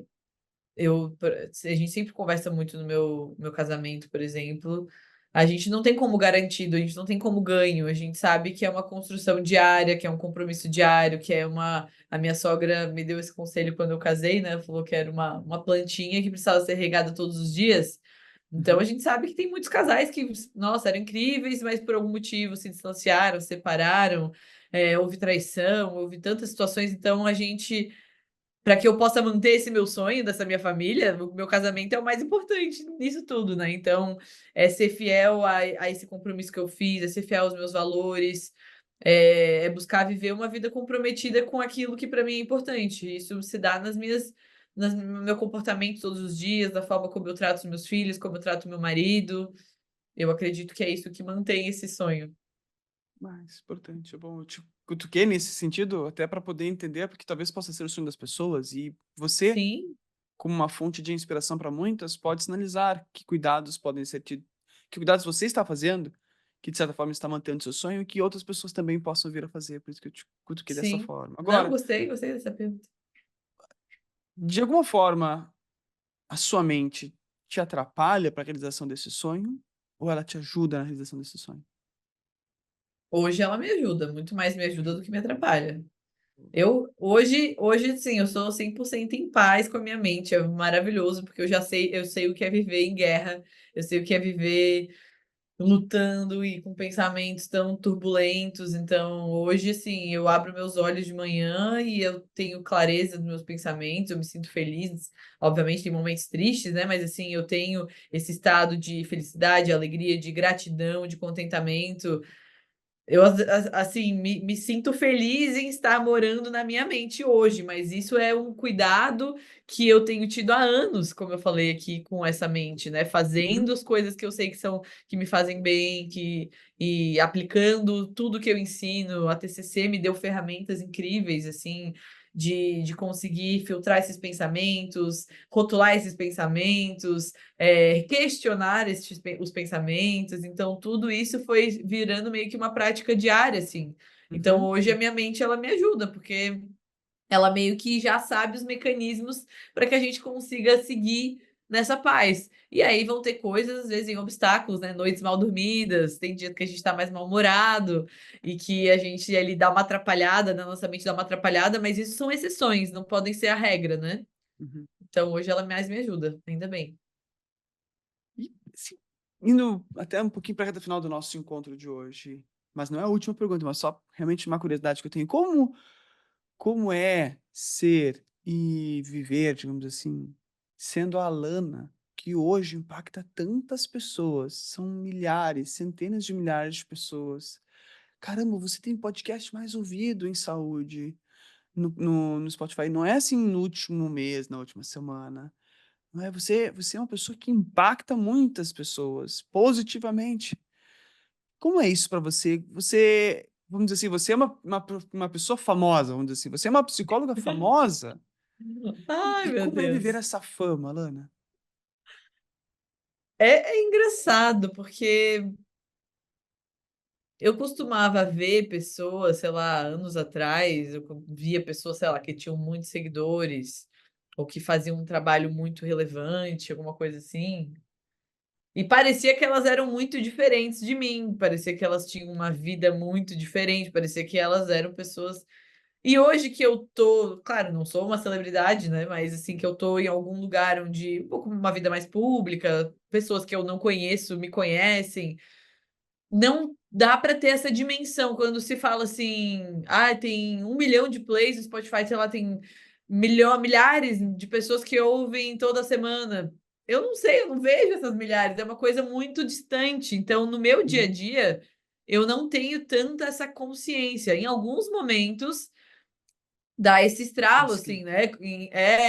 A gente sempre conversa muito no meu casamento, por exemplo. A gente não tem como garantido, a gente não tem como ganho. A gente sabe que é uma construção diária, que é um compromisso diário, que é uma. A minha sogra me deu esse conselho quando eu casei, né? Falou que era uma plantinha que precisava ser regada todos os dias. Então a Uhum, gente sabe que tem muitos casais que, nossa, eram incríveis, mas por algum motivo se distanciaram, separaram, houve traição, houve tantas situações. Então a gente para que eu possa manter esse meu sonho dessa minha família, o meu casamento é o mais importante nisso tudo, né. Então, é ser fiel a esse compromisso que eu fiz, é ser fiel aos meus valores, é buscar viver uma vida comprometida com aquilo que para mim é importante. Isso se dá no meu comportamento todos os dias, da forma como eu trato os meus filhos, como eu trato meu marido. Eu acredito que é isso que mantém esse sonho. mais importante, é bom, eu te cutuquei nesse sentido, até para poder entender, porque talvez possa ser o sonho das pessoas, e você, Sim, como uma fonte de inspiração para muitas, pode sinalizar que cuidados podem ser tidos, que cuidados você está fazendo, que de certa forma está mantendo seu sonho, e que outras pessoas também possam vir a fazer, por isso que eu te cutuquei dessa sim. forma. Não, Agora, gostei dessa pergunta. de alguma forma, a sua mente te atrapalha para a realização desse sonho, ou ela te ajuda na realização desse sonho? Hoje ela me ajuda, muito mais me ajuda do que me atrapalha. Eu hoje sim, eu sou 100% em paz com a minha mente, é maravilhoso, porque eu sei o que é viver em guerra, eu sei o que é viver lutando e com pensamentos tão turbulentos, então hoje, assim, eu abro meus olhos de manhã e eu tenho clareza dos meus pensamentos, eu me sinto feliz, obviamente tem momentos tristes, né, mas assim, eu tenho esse estado de felicidade, alegria, de gratidão, de contentamento, eu assim, me sinto feliz em estar morando na minha mente hoje, mas isso é um cuidado que eu tenho tido há anos, como eu falei aqui, com essa mente, né, Uhum, fazendo as coisas que eu sei que me fazem bem, e aplicando tudo que eu ensino. A TCC me deu ferramentas incríveis, assim, de conseguir filtrar esses pensamentos, rotular esses pensamentos, questionar os pensamentos, então tudo isso foi virando meio que uma prática diária, assim. Então uhum, hoje a minha mente ela me ajuda, porque ela meio que já sabe os mecanismos para que a gente consiga seguir nessa paz. E aí vão ter coisas, às vezes, em obstáculos, né, noites mal dormidas, tem dia que a gente está mais mal-humorado e que a gente ali dá uma atrapalhada, na nossa mente dá uma atrapalhada, mas isso são exceções, não podem ser a regra, né. uhum. Então hoje ela mais me ajuda, ainda bem. E, assim, indo até um pouquinho para a reta final do nosso encontro de hoje, mas não é a última pergunta, mas só realmente uma curiosidade que eu tenho. Como é ser e viver, digamos assim, sendo a Alana, que hoje impacta tantas pessoas, são milhares, centenas de milhares de pessoas. Caramba, você tem o podcast mais ouvido em saúde no Spotify. Não é assim no último mês, na última semana. Não é, você é uma pessoa que impacta muitas pessoas positivamente. Como é isso para você? Você, vamos dizer assim, você é uma pessoa famosa, vamos dizer assim, você é uma psicóloga famosa, Ai, e meu como é viver Deus. essa fama, Lana? É engraçado, porque eu costumava ver pessoas, sei lá, anos atrás, via pessoas, sei lá, que tinham muitos seguidores, ou que faziam um trabalho muito relevante, alguma coisa assim, e parecia que elas eram muito diferentes de mim, parecia que elas tinham uma vida muito diferente, parecia que elas eram pessoas. E hoje que eu tô, claro, não sou uma celebridade, né, mas assim, que eu tô em algum lugar onde um pouco uma vida mais pública, pessoas que eu não conheço me conhecem, não dá para ter essa dimensão quando se fala assim, tem 1 milhão de plays no Spotify, sei lá, tem milhares de pessoas que ouvem toda semana. Eu não sei, eu não vejo essas milhares, é uma coisa muito distante. Então, no meu dia a Uhum. dia, eu não tenho tanta essa consciência. Em alguns momentos, dá esse estralo, Sim. assim, né?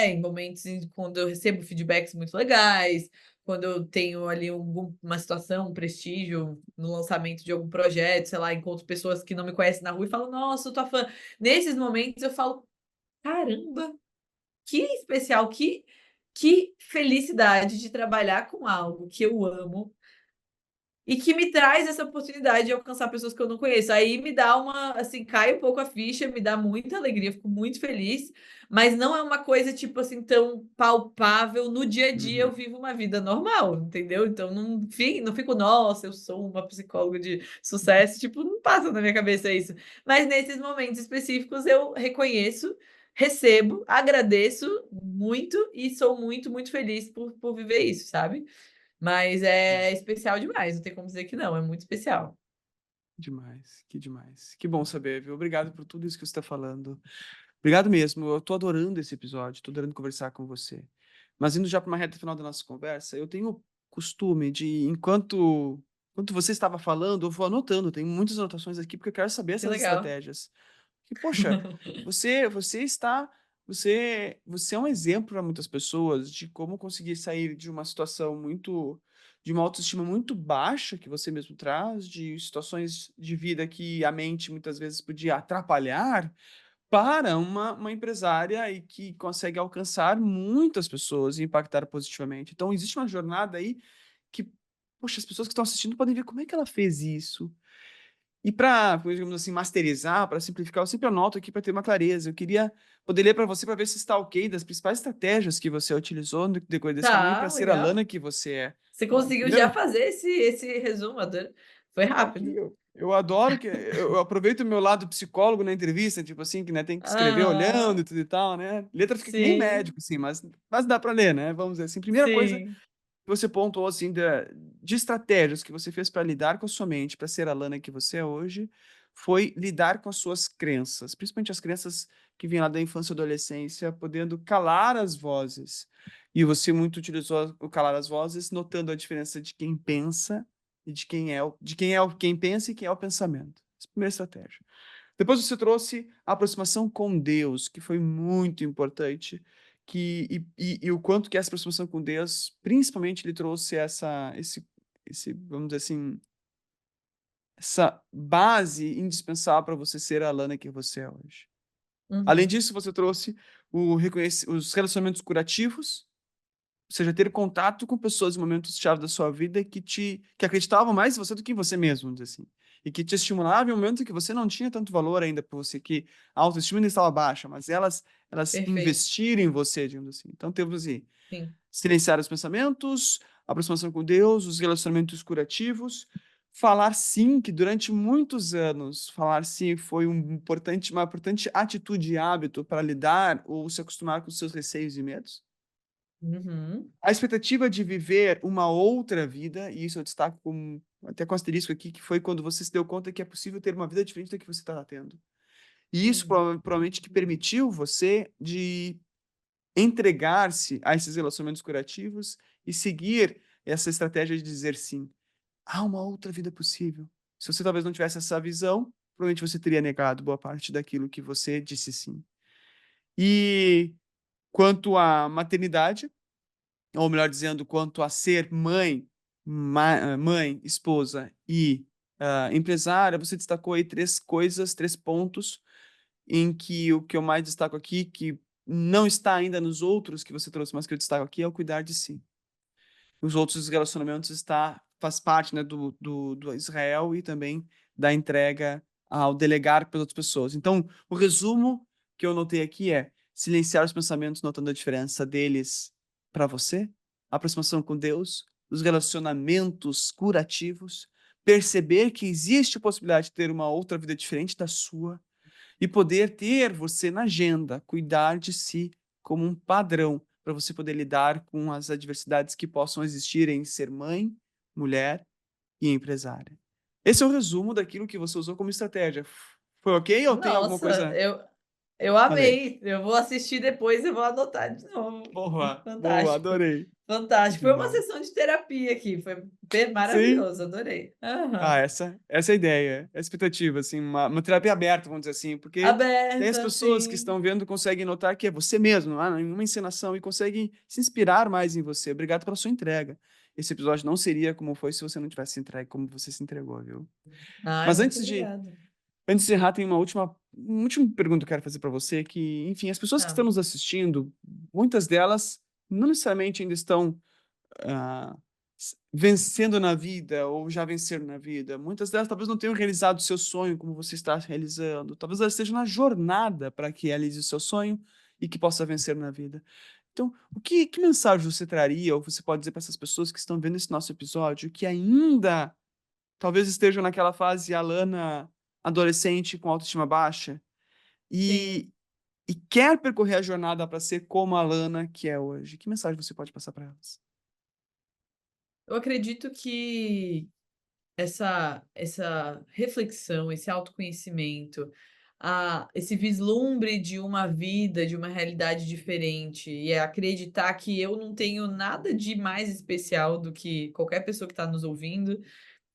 Em momentos quando eu recebo feedbacks muito legais, quando eu tenho ali uma situação, um prestígio no lançamento de algum projeto, sei lá, encontro pessoas que não me conhecem na rua e falo, nossa, eu tô fã. Nesses momentos eu falo, caramba, que especial, que felicidade de trabalhar com algo que eu amo e que me traz essa oportunidade de alcançar pessoas que eu não conheço. Aí me dá assim, cai um pouco a ficha, me dá muita alegria, fico muito feliz, mas não é uma coisa, tipo assim, tão palpável. No dia a dia eu Uhum. vivo uma vida normal, entendeu? Então não fico, nossa, eu sou uma psicóloga de sucesso, tipo, não passa na minha cabeça isso. Mas nesses momentos específicos eu reconheço, recebo, agradeço muito e sou muito, muito feliz por viver isso, sabe? Mas é especial demais, não tem como dizer que não, é muito especial. Demais, que demais. Que bom saber, viu? Obrigado por tudo isso que você está falando. Obrigado mesmo. Eu tô adorando esse episódio, tô adorando conversar com você. Mas indo já para uma reta final da nossa conversa, eu tenho o costume de, enquanto você estava falando, eu vou anotando, tenho muitas anotações aqui porque eu quero saber Que essas legal. estratégias. Que, poxa, você está, você é um exemplo para muitas pessoas de como conseguir sair de uma situação de uma autoestima muito baixa que você mesmo traz, de situações de vida que a mente muitas vezes podia atrapalhar, para uma empresária e que consegue alcançar muitas pessoas e impactar positivamente. Então, existe uma jornada aí que, poxa, as pessoas que estão assistindo podem ver como é que ela fez isso. E para, digamos assim, masterizar, para simplificar, eu sempre anoto aqui para ter uma clareza. Eu queria poder ler para você para ver se está ok das principais estratégias que você utilizou no decorrer desse caminho para Tá, ser a legal. Lana que você é. Você Ó, conseguiu já primeiro, fazer esse resumo, foi tá aqui, rápido. eu adoro que eu aproveito o meu lado psicólogo na entrevista, tipo assim, que né, tem que escrever olhando Aham, e tudo e tal, né? Letra fica que nem sim, médico, assim, mas dá para ler, né? Vamos dizer assim. Primeira coisa sim. que você pontuou assim de estratégias que você fez para lidar com a sua mente, para ser a Lana que você é hoje, foi lidar com as suas crenças, principalmente as crenças que vinham lá da infância e adolescência, podendo calar as vozes. E você muito utilizou o calar as vozes, notando a diferença de quem pensa e quem pensa e quem é o pensamento. Essa é a primeira estratégia. Depois você trouxe a aproximação com Deus, que foi muito importante, e o quanto que essa aproximação com Deus, principalmente, ele trouxe vamos dizer assim, essa base indispensável para você ser a Lana que você é hoje. Além Uhum, disso, você trouxe os relacionamentos curativos, ou seja, ter contato com pessoas em momentos-chave da sua vida que acreditavam mais em você do que em você mesmo, vamos dizer assim. E que te estimulavam em um momento que você não tinha tanto valor ainda para você, que a autoestima ainda estava baixa, mas elas perfeito, investiram em você, digamos assim. Então, temos assim, sim. silenciar os pensamentos, aproximação com Deus, os relacionamentos curativos, falar sim, que durante muitos anos, falar sim foi uma importante atitude e hábito para lidar ou se acostumar com os seus receios e medos. Uhum, A expectativa de viver uma outra vida, e isso eu destaco até com asterisco aqui, que foi quando você se deu conta que é possível ter uma vida diferente da que você estava tendo. E isso sim. provavelmente que permitiu você de entregar-se a esses relacionamentos curativos e seguir essa estratégia de dizer sim. Há uma outra vida possível. Se você talvez não tivesse essa visão, provavelmente você teria negado boa parte daquilo que você disse sim. E quanto à maternidade, ou melhor dizendo, quanto a ser mãe, esposa e empresária, você destacou aí três coisas, três pontos, em que o que eu mais destaco aqui, que não está ainda nos outros que você trouxe, mas que eu destaco aqui, é o cuidar de si. Os outros relacionamentos faz parte, né, do Israel e também da entrega ao delegar pelas outras pessoas. Então, o resumo que eu notei aqui é silenciar os pensamentos, notando a diferença deles para você, a aproximação com Deus, os relacionamentos curativos, perceber que existe a possibilidade de ter uma outra vida diferente da sua e poder ter você na agenda, cuidar de si como um padrão para você poder lidar com as adversidades que possam existir em ser mãe, mulher e empresária. Esse é o resumo daquilo que você usou como estratégia. Foi ok ou tem alguma Nossa, coisa? eu Falei. amei. Eu vou assistir depois, eu vou anotar de novo. Boa, boa, Fantástico, adorei. fantástico. Muito Foi uma bom. sessão de terapia aqui, foi Sim. maravilhoso, adorei. Ah, Aham. essa é a ideia, a expectativa, assim, uma terapia aberta, vamos dizer assim, porque daí as Aberta, pessoas que sim, estão vendo conseguem notar que é você mesmo, em uma encenação, e conseguem se inspirar mais em você. Obrigado pela sua entrega. Esse episódio não seria como foi se você não tivesse se entregue como você se entregou, viu? ai, Mas muito obrigada. antes de encerrar, tem uma última pergunta que eu quero fazer para você, que, enfim, as pessoas que estão Tá, nos assistindo, muitas delas não necessariamente ainda estão ah, vencendo na vida ou já venceram na vida. Muitas delas talvez não tenham realizado o seu sonho como você está realizando. Talvez elas estejam na jornada para que realize o seu sonho e que possa vencer na vida. Então, que mensagem você traria ou você pode dizer para essas pessoas que estão vendo esse nosso episódio que ainda talvez estejam naquela fase Alana adolescente com autoestima baixa sim. e, e quer percorrer a jornada para ser como a Alana que é hoje? Que mensagem você pode passar para elas? Eu acredito que essa reflexão, esse autoconhecimento, esse vislumbre de uma vida, de uma realidade diferente, e acreditar que eu não tenho nada de mais especial do que qualquer pessoa que está nos ouvindo,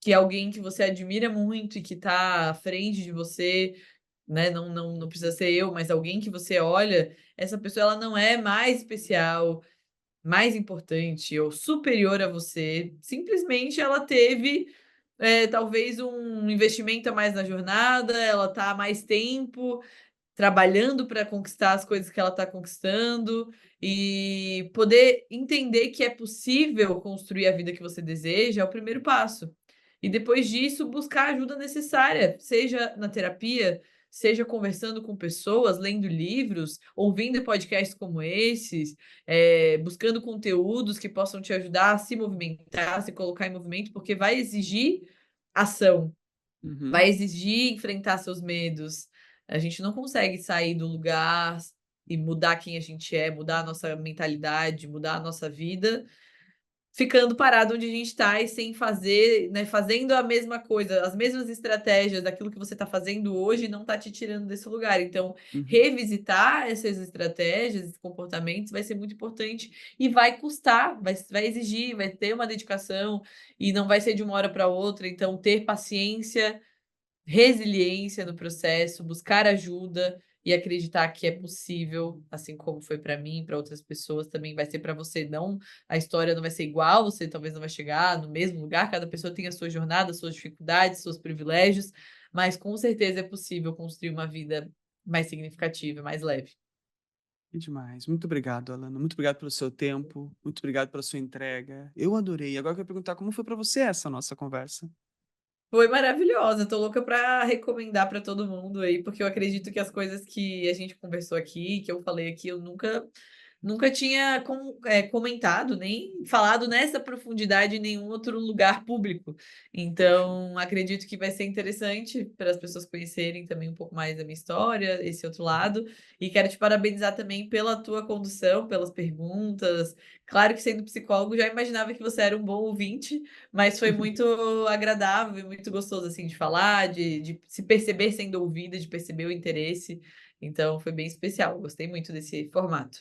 que é alguém que você admira muito e que está à frente de você, né, não precisa ser eu, mas alguém que você olha, essa pessoa ela não é mais especial, mais importante ou superior a você, simplesmente ela teve, talvez um investimento a mais na jornada, ela está há mais tempo trabalhando para conquistar as coisas que ela está conquistando, e poder entender que é possível construir a vida que você deseja é o primeiro passo. E depois disso, buscar a ajuda necessária, seja na terapia, seja conversando com pessoas, lendo livros, ouvindo podcasts como esses, buscando conteúdos que possam te ajudar a se movimentar, a se colocar em movimento, porque vai exigir ação. Vai Uhum. exigir enfrentar seus medos. A gente não consegue sair do lugar e mudar quem a gente é, mudar a nossa mentalidade, mudar a nossa vida, ficando parado onde a gente está e sem fazer, né, fazendo a mesma coisa, as mesmas estratégias daquilo que você está fazendo hoje não está te tirando desse lugar. Então, Uhum. revisitar essas estratégias, esses comportamentos vai ser muito importante e vai custar, vai exigir, vai ter uma dedicação e não vai ser de uma hora para outra. Então, ter paciência, resiliência no processo, buscar ajuda e acreditar que é possível, assim como foi para mim, para outras pessoas, também vai ser para você. Não, a história não vai ser igual, você talvez não vai chegar no mesmo lugar, cada pessoa tem a sua jornada, suas dificuldades, seus privilégios, mas com certeza é possível construir uma vida mais significativa, mais leve. Que demais. Muito obrigado, Alana. Muito obrigado pelo seu tempo. Muito obrigado pela sua entrega. Eu adorei. Agora eu quero perguntar como foi para você essa nossa conversa. Foi maravilhosa, tô louca para recomendar para todo mundo aí, porque eu acredito que as coisas que a gente conversou aqui, que eu falei aqui, eu nunca tinha comentado, nem falado nessa profundidade em nenhum outro lugar público. Poxa, Então, acredito que vai ser interessante para as pessoas conhecerem também um pouco mais da minha história, esse outro lado. E quero te parabenizar também pela tua condução, pelas perguntas. Claro que sendo psicólogo, já imaginava que você era um bom ouvinte, mas foi muito agradável e muito gostoso assim de falar, de se perceber sendo ouvida, de perceber o interesse. Então, foi bem especial. Gostei muito desse formato.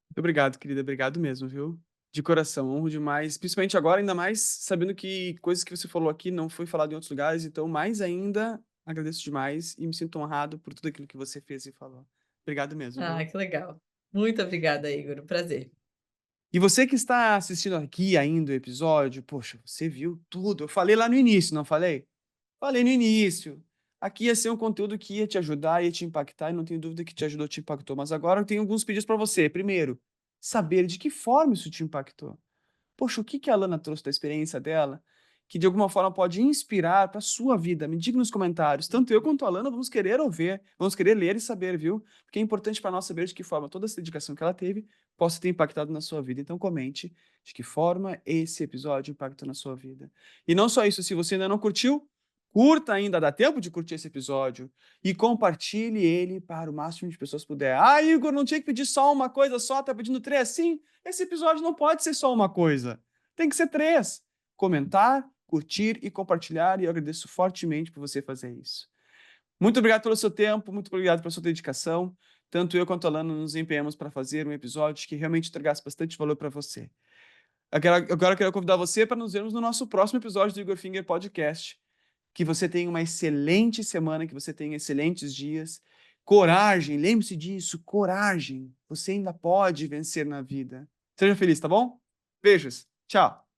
muito obrigado, querida. Obrigado mesmo, viu? De coração, honro demais. Principalmente agora, ainda mais sabendo que coisas que você falou aqui não foi falado em outros lugares. Então, mais ainda, agradeço demais e me sinto honrado por tudo aquilo que você fez e falou. Obrigado mesmo, Ah, viu? que legal. Muito obrigada, Igor. Um prazer. E você que está assistindo aqui ainda o episódio, poxa, você viu tudo. Eu falei lá no início, não falei? Falei no início. Aqui ia ser um conteúdo que ia te ajudar, ia te impactar, e não tenho dúvida que te ajudou, te impactou. Mas agora eu tenho alguns pedidos para você. Primeiro, saber de que forma isso te impactou. Poxa, o que que a Lana trouxe da experiência dela que de alguma forma pode inspirar para a sua vida? Me diga nos comentários. Tanto eu quanto a Lana vamos querer ouvir, vamos querer ler e saber, viu? Porque é importante para nós saber de que forma toda essa dedicação que ela teve possa ter impactado na sua vida. Então comente de que forma esse episódio impactou na sua vida. E não só isso, se você ainda não curtiu, curta ainda, dá tempo de curtir esse episódio e compartilhe ele para o máximo de pessoas puder. Ah, Igor, não tinha que pedir só uma coisa só, tá pedindo três? Sim, esse episódio não pode ser só uma coisa. Tem que ser três. Comentar, curtir e compartilhar, e eu agradeço fortemente por você fazer isso. Muito obrigado pelo seu tempo, muito obrigado pela sua dedicação. Tanto eu quanto a Lana nos empenhamos para fazer um episódio que realmente entregasse bastante valor para você. Agora eu quero convidar você para nos vermos no nosso próximo episódio do Igor Finger Podcast. Que você tenha uma excelente semana, que você tenha excelentes dias. Coragem, lembre-se disso, coragem. Você ainda pode vencer na vida. Seja feliz, tá bom? Beijos. Tchau.